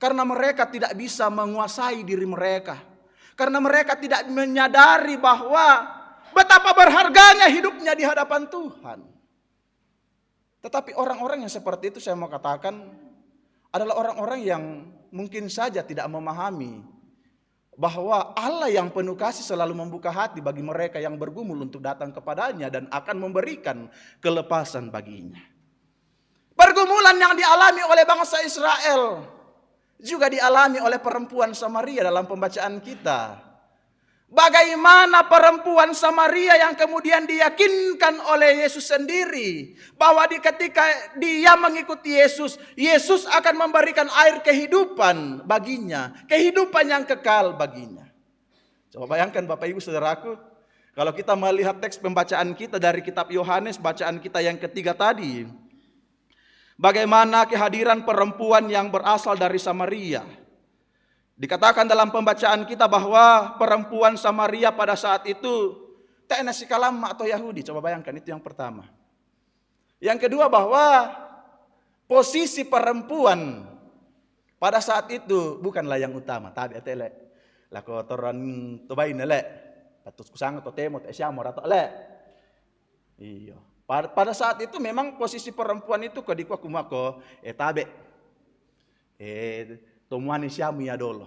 Karena mereka tidak bisa menguasai diri mereka. Karena mereka tidak menyadari bahwa betapa berharganya hidupnya di hadapan Tuhan. Tetapi orang-orang yang seperti itu saya mau katakan adalah orang-orang yang mungkin saja tidak memahami bahwa Allah yang penuh kasih selalu membuka hati bagi mereka yang bergumul untuk datang kepadanya dan akan memberikan kelepasan baginya. Pergumulan yang dialami oleh bangsa Israel juga dialami oleh perempuan Samaria dalam pembacaan kita. Bagaimana perempuan Samaria yang kemudian diyakinkan oleh Yesus sendiri bahwa ketika dia mengikuti Yesus, Yesus akan memberikan air kehidupan baginya, kehidupan yang kekal baginya. Coba bayangkan Bapak Ibu Saudaraku, kalau kita melihat teks pembacaan kita dari kitab Yohanes, bacaan kita yang ketiga tadi, bagaimana kehadiran perempuan yang berasal dari Samaria. Dikatakan dalam pembacaan kita bahwa perempuan Samaria pada saat itu tak nasi kalam atau Yahudi. Coba bayangkan, itu yang pertama. Yang kedua bahwa posisi perempuan pada saat itu bukanlah yang utama. Tabi atele la kotoran tobain le patus kusang atau temot esyamor atau le. Iya. Pada saat itu memang posisi perempuan itu kedikwa kumako tabe. Tomuan isyamu ya dolo.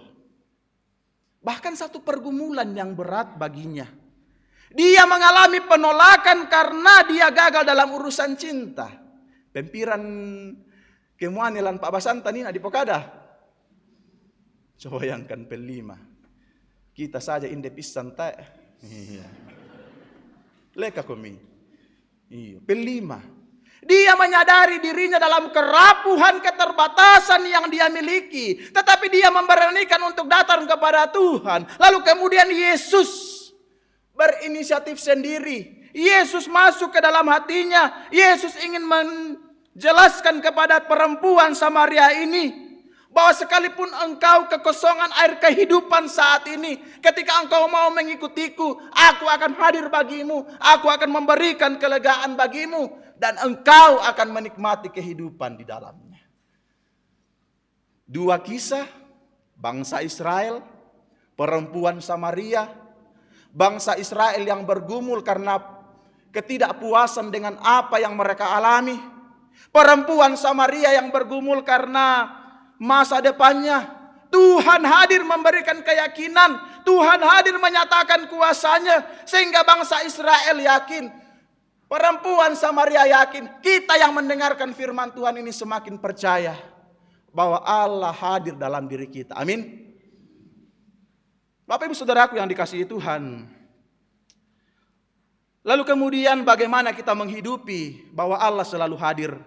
Bahkan satu pergumulan yang berat baginya. Dia mengalami penolakan karena dia gagal dalam urusan cinta. Pempiran kemuanilan Pak Basanta nina di Pokada. Coba bayangkan pelima. Kita saja indepis santai. Iya. Leka komi. Iya, pelima. Dia menyadari dirinya dalam kerapuhan keterbatasan yang dia miliki. Tetapi dia memberanikan untuk datang kepada Tuhan. Lalu kemudian Yesus berinisiatif sendiri. Yesus masuk ke dalam hatinya. Yesus ingin menjelaskan kepada perempuan Samaria ini bahwa sekalipun engkau kekosongan air kehidupan saat ini, ketika engkau mau mengikutiku, aku akan hadir bagimu. Aku akan memberikan kelegaan bagimu. Dan engkau akan menikmati kehidupan di dalamnya. Dua kisah, bangsa Israel, perempuan Samaria. Bangsa Israel yang bergumul karena ketidakpuasan dengan apa yang mereka alami. Perempuan Samaria yang bergumul karena masa depannya. Tuhan hadir memberikan keyakinan. Tuhan hadir menyatakan kuasanya. Sehingga bangsa Israel yakin. Perempuan Samaria yakin, kita yang mendengarkan firman Tuhan ini semakin percaya bahwa Allah hadir dalam diri kita. Amin. Bapak Ibu Saudaraku yang dikasihi Tuhan. Lalu kemudian bagaimana kita menghidupi bahwa Allah selalu hadir?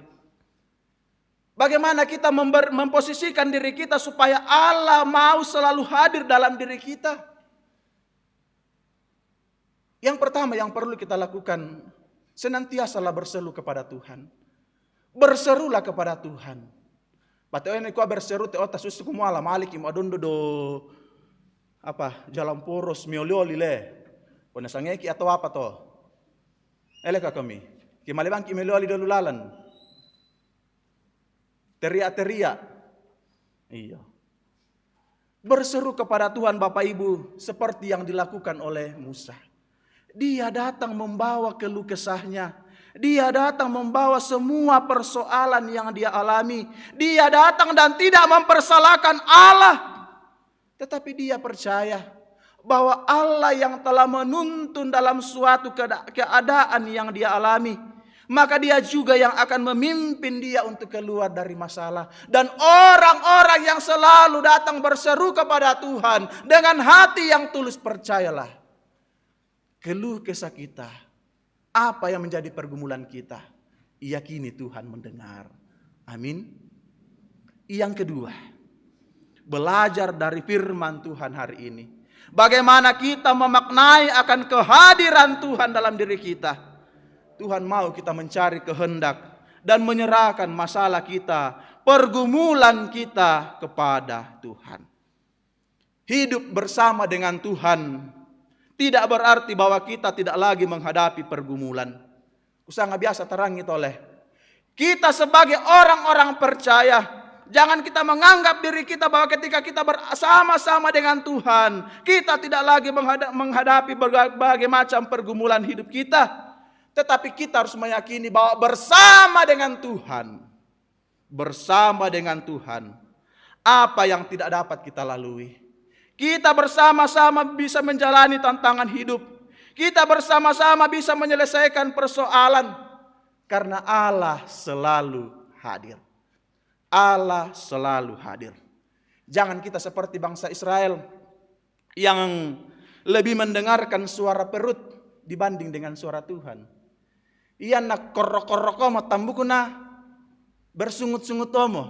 Bagaimana kita memposisikan diri kita supaya Allah mau selalu hadir dalam diri kita? Yang pertama yang perlu kita lakukan, senantiasalah berseru kepada Tuhan. Berserulah kepada Tuhan. Pateo ini kau berseru te otas susu kumuala malik im adondo do jalan poros miolioli le. Kona sangeki atau apa to? Eleka kami. Ki malibang ki miolioli dulu lalan. Teriak-teriak. Iya. Berseru kepada Tuhan Bapak Ibu seperti yang dilakukan oleh Musa. Dia datang membawa keluh kesahnya. Dia datang membawa semua persoalan yang dia alami. Dia datang dan tidak mempersalahkan Allah. Tetapi dia percaya bahwa Allah yang telah menuntun dalam suatu keadaan yang dia alami, maka dia juga yang akan memimpin dia untuk keluar dari masalah. Dan orang-orang yang selalu datang berseru kepada Tuhan dengan hati yang tulus, percayalah, keluh kesah kita, apa yang menjadi pergumulan kita, yakini Tuhan mendengar. Amin. Yang kedua, belajar dari firman Tuhan hari ini. Bagaimana kita memaknai akan kehadiran Tuhan dalam diri kita. Tuhan mau kita mencari kehendak dan menyerahkan masalah kita, pergumulan kita kepada Tuhan. Hidup bersama dengan Tuhan tidak berarti bahwa kita tidak lagi menghadapi pergumulan. Usanga biasa terangi oleh kita sebagai orang-orang percaya. Jangan kita menganggap diri kita bahwa ketika kita bersama-sama dengan Tuhan, kita tidak lagi menghadapi berbagai macam pergumulan hidup kita. Tetapi kita harus meyakini bahwa bersama dengan Tuhan, apa yang tidak dapat kita lalui. Kita bersama-sama bisa menjalani tantangan hidup. Kita bersama-sama bisa menyelesaikan persoalan. Karena Allah selalu hadir. Allah selalu hadir. Jangan kita seperti bangsa Israel yang lebih mendengarkan suara perut dibanding dengan suara Tuhan. Ia nak korok-korok omo tambukuna bersungut-sungut omo.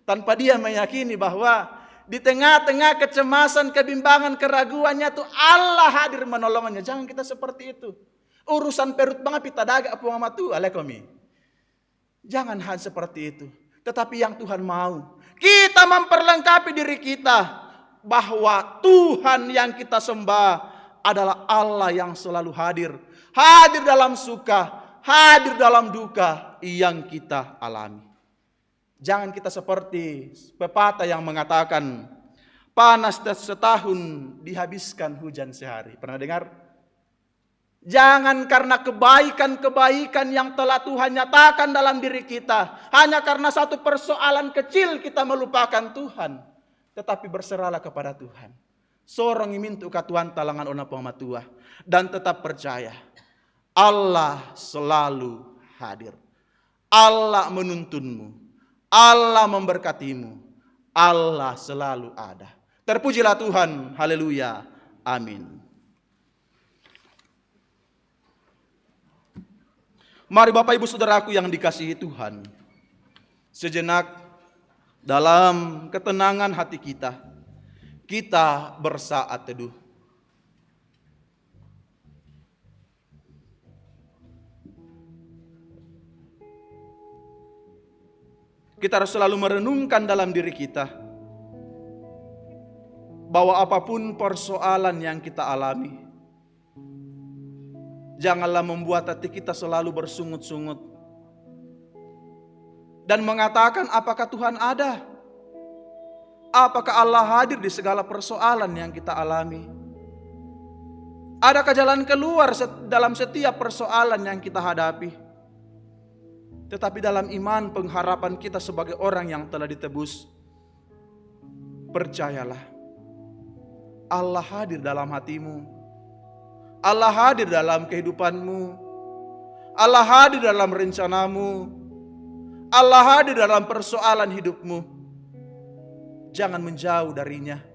Tanpa dia meyakini bahwa di tengah-tengah kecemasan, kebimbangan, keraguannya tuh Allah hadir menolongnya. Jangan kita seperti itu. Urusan perut banget pita daga puang matu alekomi. Jangan hanya seperti itu. Tetapi yang Tuhan mau, kita memperlengkapi diri kita bahwa Tuhan yang kita sembah adalah Allah yang selalu hadir. Hadir dalam suka, hadir dalam duka yang kita alami. Jangan kita seperti pepatah yang mengatakan panas setahun dihabiskan hujan sehari. Pernah dengar? Jangan karena kebaikan-kebaikan yang telah Tuhan nyatakan dalam diri kita, hanya karena satu persoalan kecil kita melupakan Tuhan. Tetapi berserahlah kepada Tuhan. Sorong imintu ka Tuhan talangan ona pamatua. Dan tetap percaya Allah selalu hadir. Allah menuntunmu. Allah memberkatimu. Allah selalu ada. Terpujilah Tuhan. Haleluya. Amin. Mari Bapak Ibu Saudaraku yang dikasihi Tuhan. Sejenak dalam ketenangan hati kita bersaat teduh. Kita harus selalu merenungkan dalam diri kita bahwa apapun persoalan yang kita alami, janganlah membuat hati kita selalu bersungut-sungut dan mengatakan apakah Tuhan ada? Apakah Allah hadir di segala persoalan yang kita alami? Adakah jalan keluar dalam setiap persoalan yang kita hadapi? Tetapi dalam iman pengharapan kita sebagai orang yang telah ditebus, percayalah, Allah hadir dalam hatimu. Allah hadir dalam kehidupanmu. Allah hadir dalam rencanamu. Allah hadir dalam persoalan hidupmu. Jangan menjauh darinya,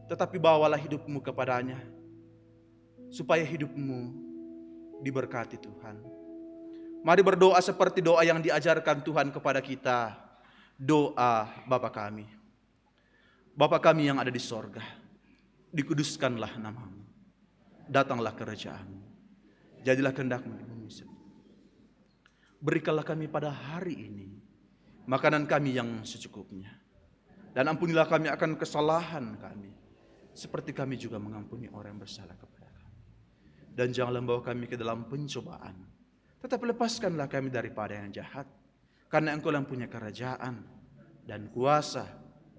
tetapi bawalah hidupmu kepadanya, supaya hidupmu diberkati Tuhan. Mari berdoa seperti doa yang diajarkan Tuhan kepada kita. Doa Bapa kami. Bapa kami yang ada di sorga, dikuduskanlah namamu. Datanglah kerajaan-Mu. Jadilah kehendak-Mu di bumi seperti berikanlah kami pada hari ini makanan kami yang secukupnya. Dan ampunilah kami akan kesalahan kami, seperti kami juga mengampuni orang yang bersalah kepada kami. Dan janganlah membawa kami ke dalam pencobaan, tetapi lepaskanlah kami daripada yang jahat. Karena Engkau yang punya kerajaan dan kuasa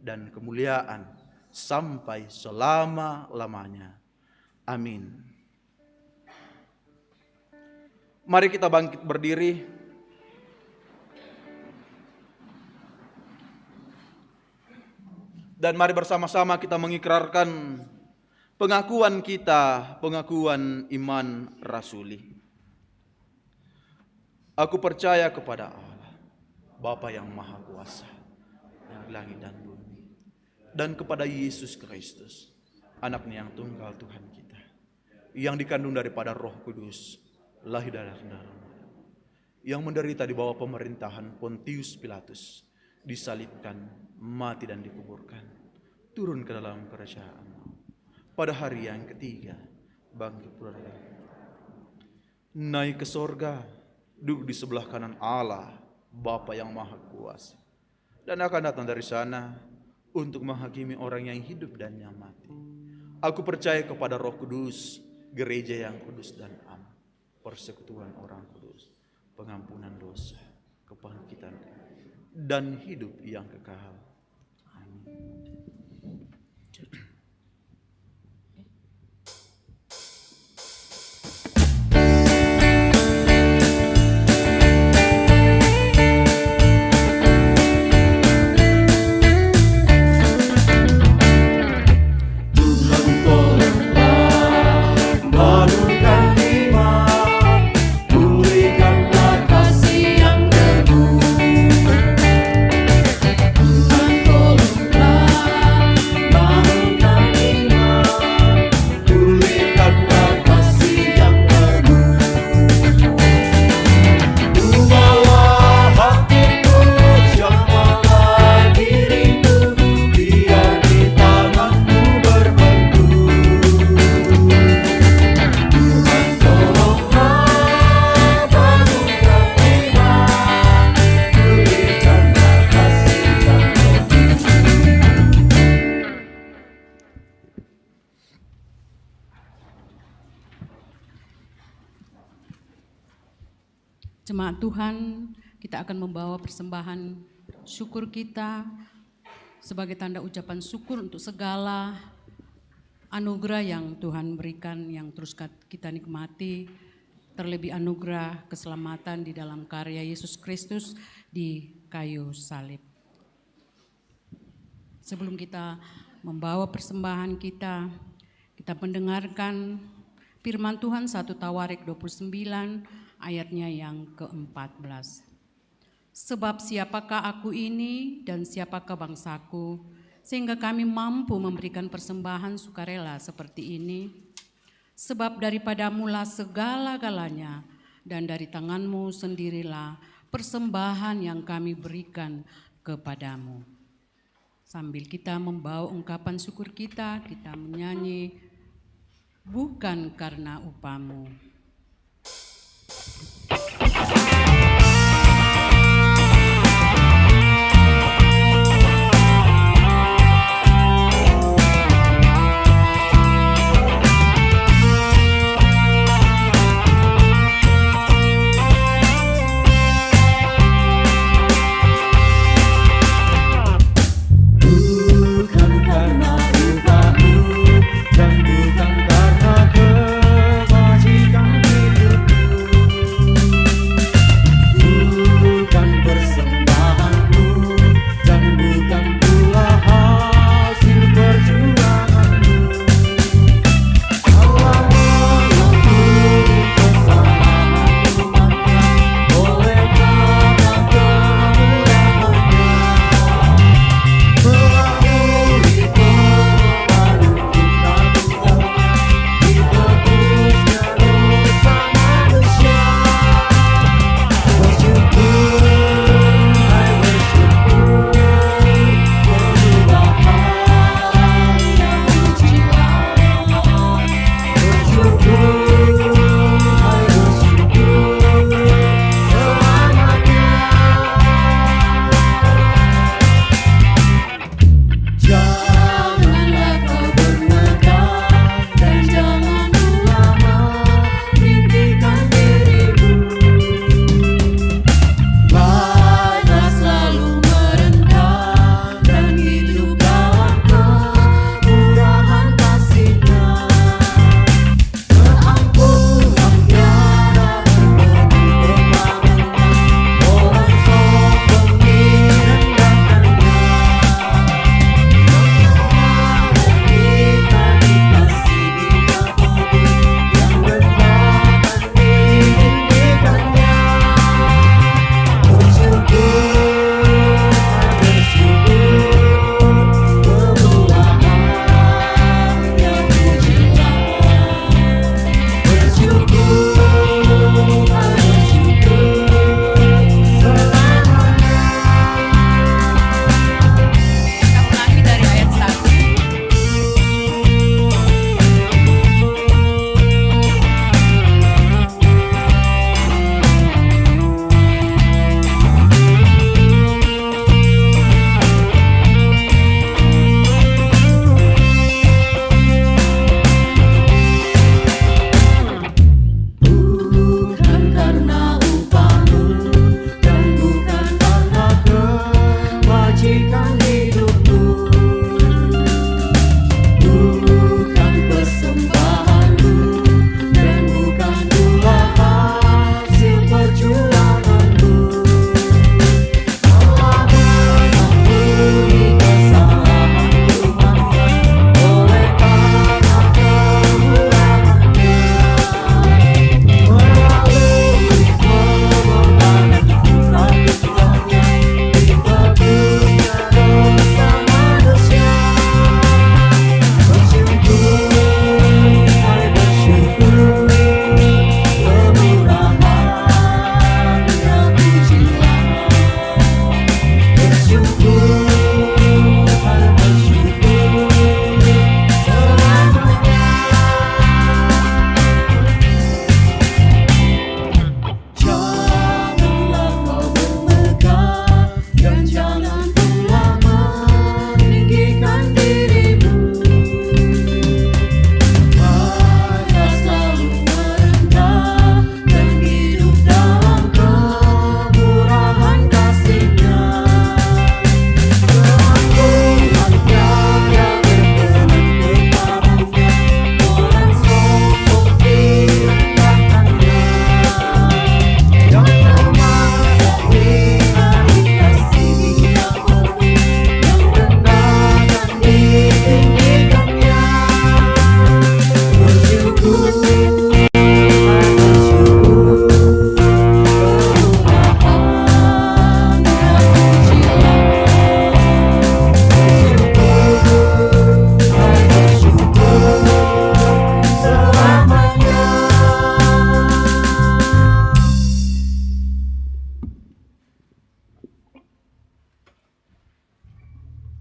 dan kemuliaan sampai selama-lamanya. Amin. Mari kita bangkit berdiri. Dan mari bersama-sama kita mengikrarkan pengakuan kita, pengakuan iman rasuli. Aku percaya kepada Allah, Bapa yang Maha Kuasa, yang langit dan bumi, dan kepada Yesus Kristus, Anaknya yang tunggal Tuhan kita, yang dikandung daripada Roh Kudus, lahir dari darah, yang menderita di bawah pemerintahan Pontius Pilatus, disalibkan, mati dan dikuburkan, turun ke dalam kerajaan, pada hari yang ketiga bangkit pula dari naik ke sorga, duduk di sebelah kanan Allah, Bapa yang Maha Kuasa, dan akan datang dari sana untuk menghakimi orang yang hidup dan yang mati. Aku percaya kepada Roh Kudus, gereja yang kudus dan am, persekutuan orang kudus, pengampunan dosa, kebangkitan dan hidup yang kekal. Amin. Jemaat Tuhan, kita akan membawa persembahan syukur kita sebagai tanda ucapan syukur untuk segala anugerah yang Tuhan berikan, yang terus kita nikmati, terlebih anugerah keselamatan di dalam karya Yesus Kristus di kayu salib. Sebelum kita membawa persembahan kita mendengarkan firman Tuhan 1 Tawarik 29 ayatnya yang ke-14. Sebab siapakah aku ini dan siapakah bangsaku, sehingga kami mampu memberikan persembahan sukarela seperti ini? Sebab daripadamulah segala-galanya, dan dari tanganmu sendirilah persembahan yang kami berikan kepadamu. Sambil kita membawa ungkapan syukur kita menyanyi, bukan karena upamu. Dan bukan karena kebajikan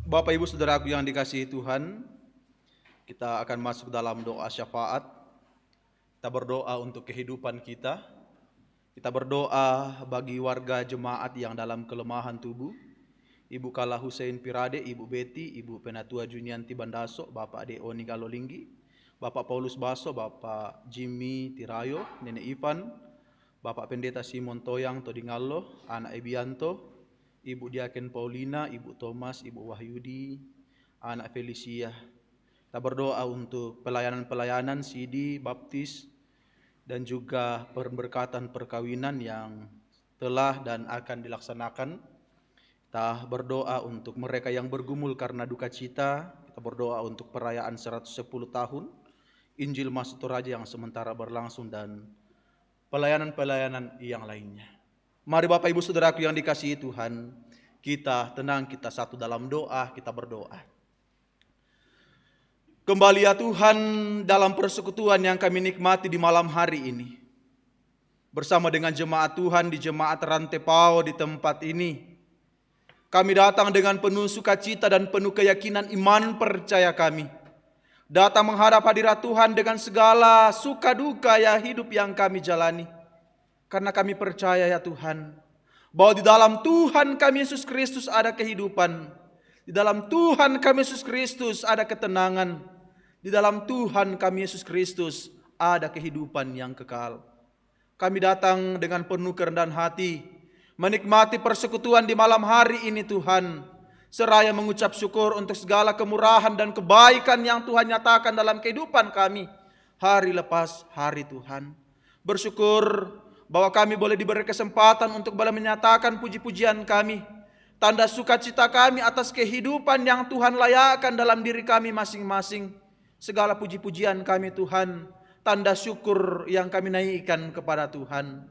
Bapak Ibu Saudaraku yang dikasihi Tuhan, kita akan masuk dalam doa syafaat. Kita berdoa untuk kehidupan kita. Kita berdoa bagi warga jemaat yang dalam kelemahan tubuh. Ibu Kala Hussein Pirade, Ibu Betty, Ibu Penatua Junianti Bandaso, Bapak Deoni Kalolinggi, Bapak Paulus Baso, Bapak Jimmy Tirayo, Nenek Ivan, Bapak Pendeta Simon Toyang Todingallo, Anak Ebianto, Ibu Diaken Paulina, Ibu Thomas, Ibu Wahyudi, Anak Felicia. Kita berdoa untuk pelayanan-pelayanan CD, baptis, dan juga pemberkatan perkawinan yang telah dan akan dilaksanakan. Kita berdoa untuk mereka yang bergumul karena duka cita. Kita berdoa untuk perayaan 110 tahun Injil Masuk Toraja yang sementara berlangsung dan pelayanan-pelayanan yang lainnya. Mari Bapak Ibu Saudaraku yang dikasihi Tuhan, kita tenang, kita satu dalam doa, kita berdoa. Kembali ya Tuhan dalam persekutuan yang kami nikmati di malam hari ini. Bersama dengan jemaat Tuhan di jemaat Rantepao di tempat ini. Kami datang dengan penuh sukacita dan penuh keyakinan iman percaya kami. Datang menghadap hadirat Tuhan dengan segala suka duka ya hidup yang kami jalani. Karena kami percaya ya Tuhan, bahwa di dalam Tuhan kami Yesus Kristus ada kehidupan. Di dalam Tuhan kami Yesus Kristus ada ketenangan. Di dalam Tuhan kami Yesus Kristus ada kehidupan yang kekal. Kami datang dengan penuh kerendahan hati, menikmati persekutuan di malam hari ini Tuhan. Seraya mengucap syukur untuk segala kemurahan dan kebaikan yang Tuhan nyatakan dalam kehidupan kami. Hari lepas hari Tuhan. Bersyukur bahwa kami boleh diberi kesempatan untuk boleh menyatakan puji-pujian kami. Tanda sukacita kami atas kehidupan yang Tuhan layakkan dalam diri kami masing-masing. Segala puji-pujian kami Tuhan, tanda syukur yang kami naikkan kepada Tuhan.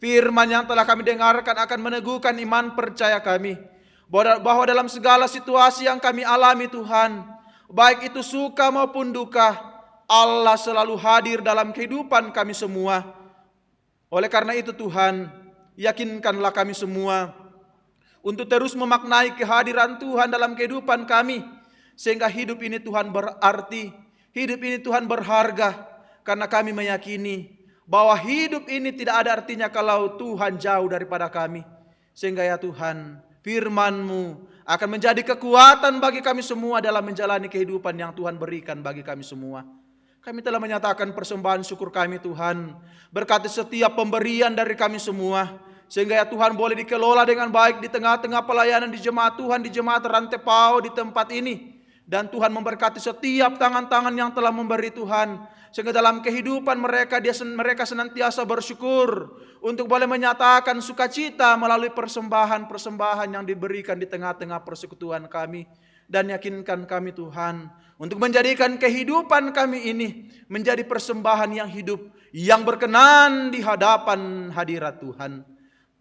Firman yang telah kami dengarkan akan meneguhkan iman percaya kami. Bahwa dalam segala situasi yang kami alami Tuhan, baik itu suka maupun duka, Allah selalu hadir dalam kehidupan kami semua. Oleh karena itu Tuhan, yakinkanlah kami semua untuk terus memaknai kehadiran Tuhan dalam kehidupan kami. Sehingga hidup ini Tuhan berarti, hidup ini Tuhan berharga. Karena kami meyakini bahwa hidup ini tidak ada artinya kalau Tuhan jauh daripada kami. Sehingga ya Tuhan, firman-Mu akan menjadi kekuatan bagi kami semua dalam menjalani kehidupan yang Tuhan berikan bagi kami semua. Kami telah menyatakan persembahan syukur kami Tuhan. Berkati setiap pemberian dari kami semua. Sehingga ya Tuhan boleh dikelola dengan baik di tengah-tengah pelayanan di jemaat Tuhan, di jemaat Rantepao di tempat ini. Dan Tuhan memberkati setiap tangan-tangan yang telah memberi Tuhan. Sehingga dalam kehidupan mereka, mereka senantiasa bersyukur. Untuk boleh menyatakan sukacita melalui persembahan-persembahan yang diberikan di tengah-tengah persekutuan kami. Dan yakinkan kami Tuhan untuk menjadikan kehidupan kami ini menjadi persembahan yang hidup, yang berkenan di hadapan hadirat Tuhan.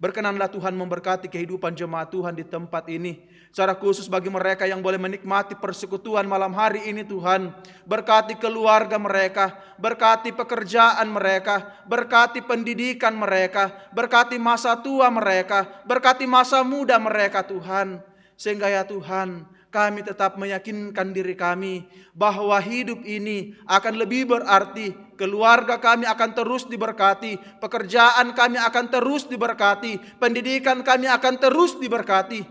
Berkenanlah Tuhan memberkati kehidupan jemaat Tuhan di tempat ini. Secara khusus bagi mereka yang boleh menikmati persekutuan malam hari ini Tuhan. Berkati keluarga mereka, berkati pekerjaan mereka, berkati pendidikan mereka, berkati masa tua mereka, berkati masa muda mereka Tuhan. Sehingga ya Tuhan, kami tetap meyakinkan diri kami bahwa hidup ini akan lebih berarti. Keluarga kami akan terus diberkati, pekerjaan kami akan terus diberkati, pendidikan kami akan terus diberkati.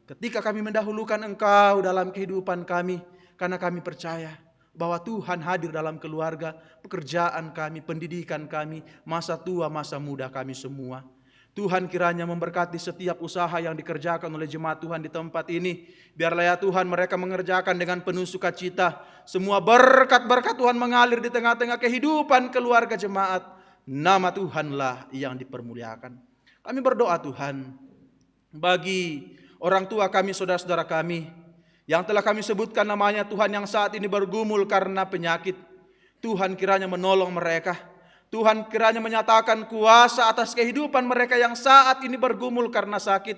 Ketika kami mendahulukan Engkau dalam kehidupan kami, karena kami percaya bahwa Tuhan hadir dalam keluarga, pekerjaan kami, pendidikan kami, masa tua, masa muda kami semua. Tuhan kiranya memberkati setiap usaha yang dikerjakan oleh jemaat Tuhan di tempat ini. Biarlah ya Tuhan mereka mengerjakan dengan penuh sukacita. Semua berkat-berkat Tuhan mengalir di tengah-tengah kehidupan keluarga jemaat. Nama Tuhanlah yang dipermuliakan. Kami berdoa Tuhan bagi orang tua kami, saudara-saudara kami yang telah kami sebutkan namanya Tuhan yang saat ini bergumul karena penyakit. Tuhan kiranya menolong mereka. Tuhan kiranya menyatakan kuasa atas kehidupan mereka yang saat ini bergumul karena sakit.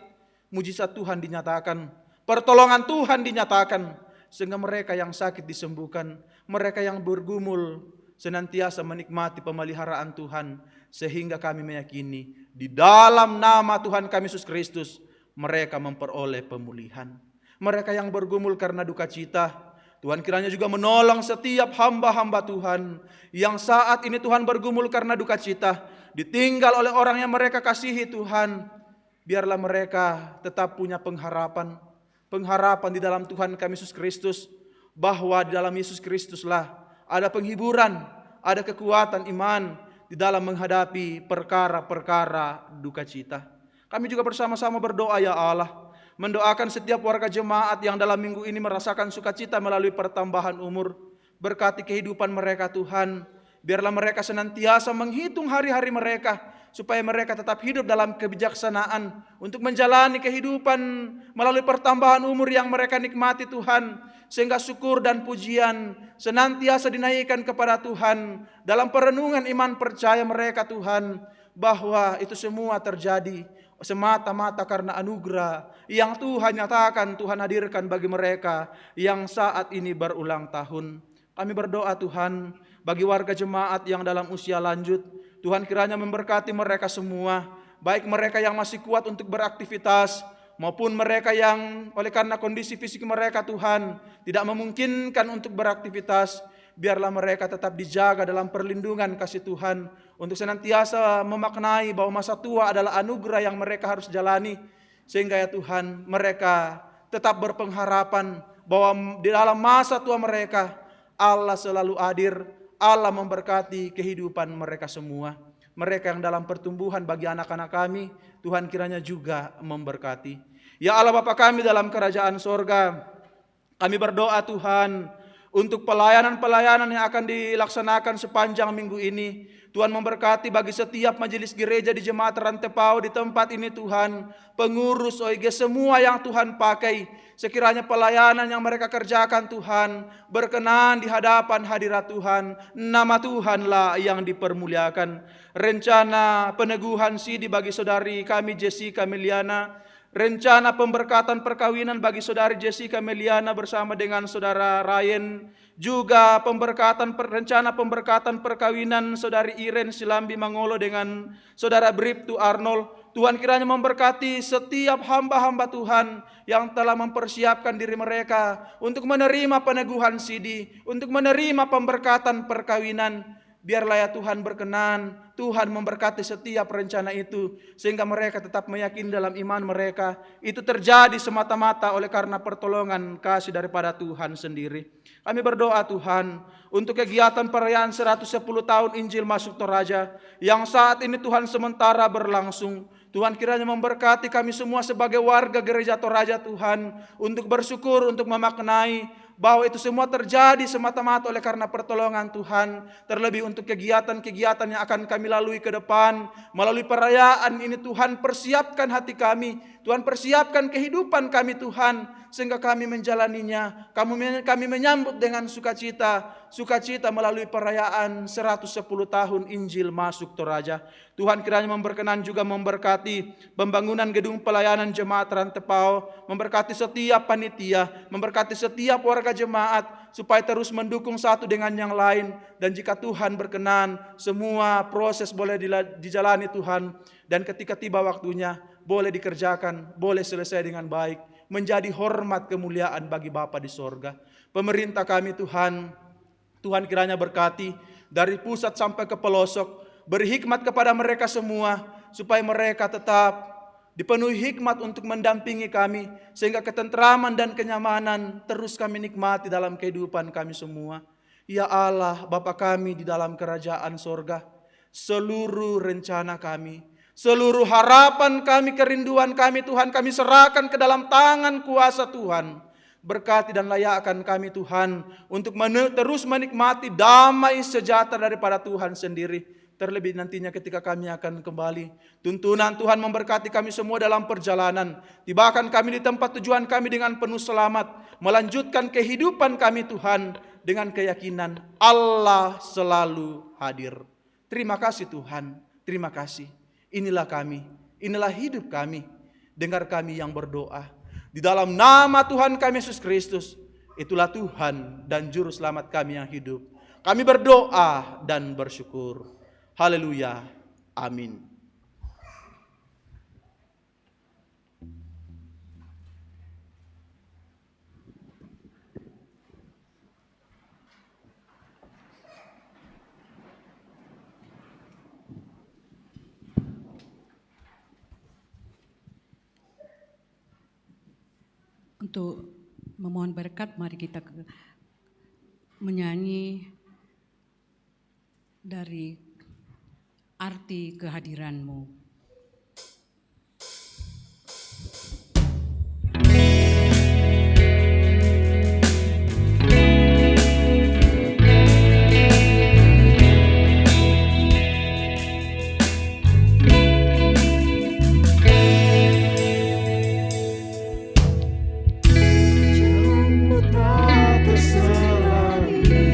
Mujizat Tuhan dinyatakan, pertolongan Tuhan dinyatakan, sehingga mereka yang sakit disembuhkan, mereka yang bergumul senantiasa menikmati pemeliharaan Tuhan, sehingga kami meyakini di dalam nama Tuhan kami Yesus Kristus mereka memperoleh pemulihan. mereka yang bergumul karena duka cita. Tuhan kiranya juga menolong setiap hamba-hamba Tuhan yang saat ini Tuhan bergumul karena duka cita, ditinggal oleh orang yang mereka kasihi Tuhan. Biarlah mereka tetap punya pengharapan di dalam Tuhan kami Yesus Kristus, bahwa di dalam Yesus Kristuslah ada penghiburan, ada kekuatan iman di dalam menghadapi perkara-perkara duka cita. Kami juga bersama-sama berdoa ya Allah, mendoakan setiap warga jemaat yang dalam minggu ini merasakan sukacita melalui pertambahan umur. Berkati kehidupan mereka Tuhan. Biarlah mereka senantiasa menghitung hari-hari mereka, supaya mereka tetap hidup dalam kebijaksanaan untuk menjalani kehidupan melalui pertambahan umur yang mereka nikmati Tuhan. Sehingga syukur dan pujian senantiasa dinaikkan kepada Tuhan dalam perenungan iman percaya mereka Tuhan, bahwa itu semua terjadi semata-mata karena anugerah yang Tuhan nyatakan, Tuhan hadirkan bagi mereka yang saat ini berulang tahun. Kami berdoa Tuhan bagi warga jemaat yang dalam usia lanjut, Tuhan kiranya memberkati mereka semua, baik mereka yang masih kuat untuk beraktivitas maupun mereka yang oleh karena kondisi fisik mereka Tuhan tidak memungkinkan untuk beraktivitas. Biarlah mereka tetap dijaga dalam perlindungan kasih Tuhan, untuk senantiasa memaknai bahwa masa tua adalah anugerah yang mereka harus jalani. Sehingga ya Tuhan, mereka tetap berpengharapan bahwa di dalam masa tua mereka Allah selalu hadir, Allah memberkati kehidupan mereka semua. Mereka yang dalam pertumbuhan bagi anak-anak kami, Tuhan kiranya juga memberkati. Ya Allah Bapa kami dalam kerajaan sorga, kami berdoa Tuhan untuk pelayanan-pelayanan yang akan dilaksanakan sepanjang minggu ini. Tuhan memberkati bagi setiap majelis gereja di Jemaat Rantepau di tempat ini Tuhan, pengurus OIG semua yang Tuhan pakai. Sekiranya pelayanan yang mereka kerjakan Tuhan berkenan di hadapan hadirat Tuhan, nama Tuhanlah yang dipermuliakan. Rencana peneguhan sidi bagi saudari kami Jessica Meliana, rencana pemberkatan perkawinan bagi saudari Jessica Meliana bersama dengan saudara Ryan, juga rencana pemberkatan perkawinan saudari Iren Silambi Mangolo dengan saudara Bribtu Arnold. Tuhan kiranya memberkati setiap hamba-hamba Tuhan yang telah mempersiapkan diri mereka untuk menerima peneguhan sidi, untuk menerima pemberkatan perkawinan. Biarlah ya Tuhan berkenan, Tuhan memberkati setiap rencana itu, sehingga mereka tetap meyakini dalam iman mereka itu terjadi semata-mata oleh karena pertolongan kasih daripada Tuhan sendiri. Kami berdoa Tuhan untuk kegiatan perayaan 110 tahun Injil Masuk Toraja yang saat ini Tuhan sementara berlangsung. Tuhan kiranya memberkati kami semua sebagai warga gereja Toraja Tuhan, untuk bersyukur, untuk memaknai bahwa itu semua terjadi semata-mata oleh karena pertolongan Tuhan. Terlebih untuk kegiatan-kegiatan yang akan kami lalui ke depan melalui perayaan ini, Tuhan persiapkan hati kami, Tuhan persiapkan kehidupan kami Tuhan, sehingga kami menjalaninya, kami menyambut dengan sukacita melalui perayaan 110 tahun Injil Masuk Toraja. Tuhan kiranya memberkenan juga memberkati pembangunan gedung pelayanan Jemaat Rantepau, memberkati setiap panitia, memberkati setiap warga jemaat, supaya terus mendukung satu dengan yang lain. Dan jika Tuhan berkenan, semua proses boleh dijalani Tuhan, dan ketika tiba waktunya boleh dikerjakan, boleh selesai dengan baik, menjadi hormat kemuliaan bagi Bapa di sorga. Pemerintah kami Tuhan kiranya berkati dari pusat sampai ke pelosok, beri hikmat kepada mereka semua, supaya mereka tetap dipenuhi hikmat untuk mendampingi kami, sehingga ketentraman dan kenyamanan terus kami nikmati dalam kehidupan kami semua. Ya Allah Bapa kami di dalam kerajaan sorga, seluruh rencana kami, seluruh harapan kami, kerinduan kami Tuhan, kami serahkan ke dalam tangan kuasa Tuhan. Berkati dan layakkan kami Tuhan untuk terus menikmati damai sejahtera daripada Tuhan sendiri. Terlebih nantinya ketika kami akan kembali, tuntunan Tuhan memberkati kami semua dalam perjalanan. Tibakan kami di tempat tujuan kami dengan penuh selamat, melanjutkan kehidupan kami Tuhan dengan keyakinan Allah selalu hadir. Terima kasih Tuhan, terima kasih. Inilah kami, inilah hidup kami. Dengar kami yang berdoa di dalam nama Tuhan kami Yesus Kristus. Itulah Tuhan dan Juru Selamat kami yang hidup. Kami berdoa dan bersyukur. Haleluya. Amin. Untuk memohon berkat, mari kita menyanyi dari arti kehadiran-Mu. Jalanmu tak terselangi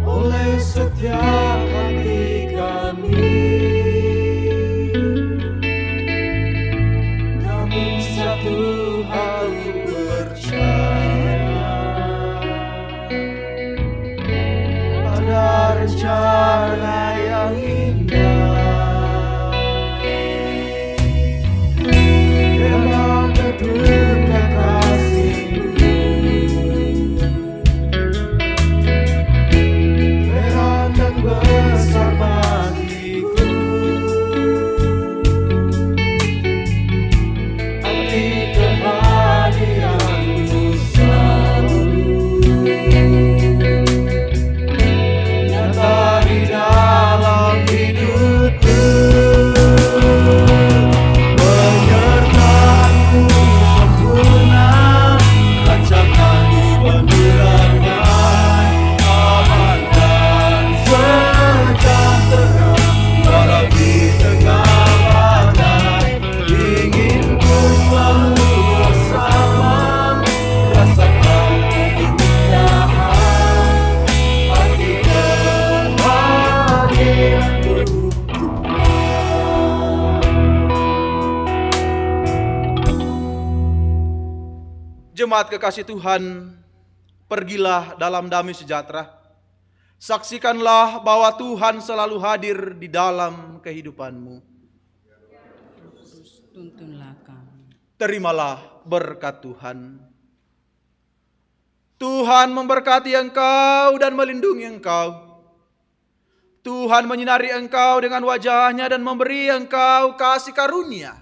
oleh setiap hati kami, namun satu hal ku percaya, ada rencana yang indah dalam kedudukan kasih-Mu. Heran dan besar bagiku arti kehadiran-Mu selalu nyata di dalam hidupku. Penyertaan-Mu sempurna, rancangan-Mu menerangai aman dan sejahtera walau di tengah badai. Ingin ku selalu bersama, rasakan keindahan arti kehadiran-Mu. Jemaat kekasih Tuhan, pergilah dalam damai sejahtera. Saksikanlah bahwa Tuhan selalu hadir di dalam kehidupanmu. Tuntunlah kami. Terimalah berkat Tuhan. Tuhan memberkati engkau dan melindungi engkau. Tuhan menyinari engkau dengan wajah-Nya dan memberi engkau kasih karunia.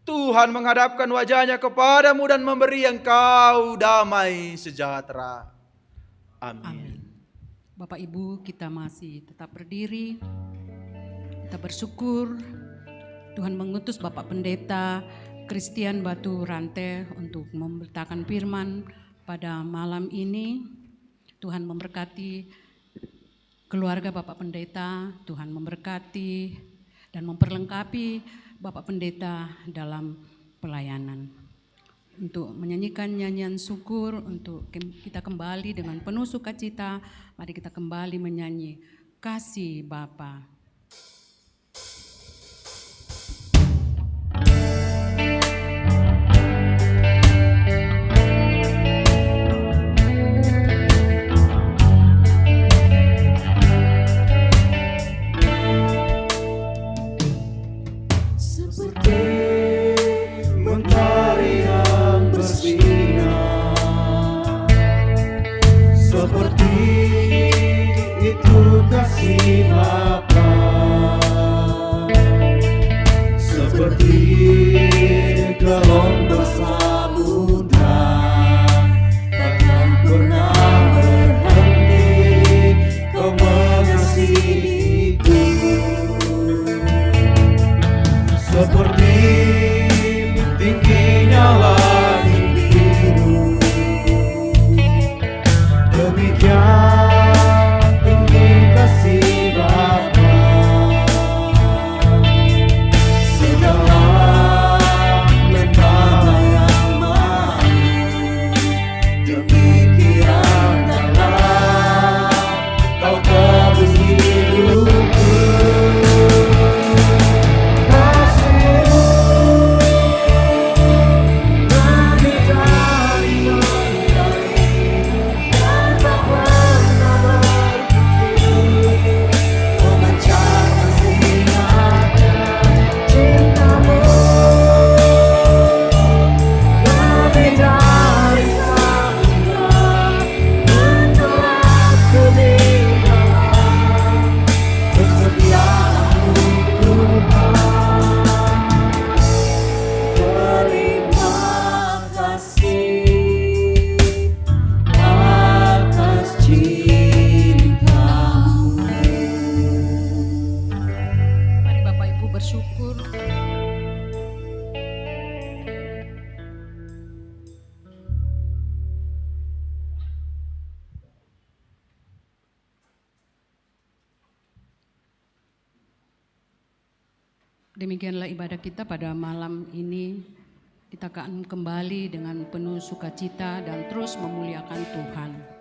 Tuhan menghadapkan wajah-Nya kepadamu dan memberi engkau damai sejahtera. Amin. Amin. Bapak Ibu, kita masih tetap berdiri. Kita bersyukur Tuhan mengutus Bapak Pendeta Christian Batu Rante untuk memberitakan firman pada malam ini. Tuhan memberkati keluarga Bapak Pendeta, Tuhan memberkati dan memperlengkapi Bapak Pendeta dalam pelayanan. Untuk menyanyikan nyanyian syukur, untuk kita kembali dengan penuh sukacita, mari kita kembali menyanyi Kasih Bapa. Seperti mentari yang bersinar, seperti itu kasih Bapa. bersyukur. Demikianlah ibadah kita pada malam ini. Kita akan kembali dengan penuh sukacita dan terus memuliakan Tuhan.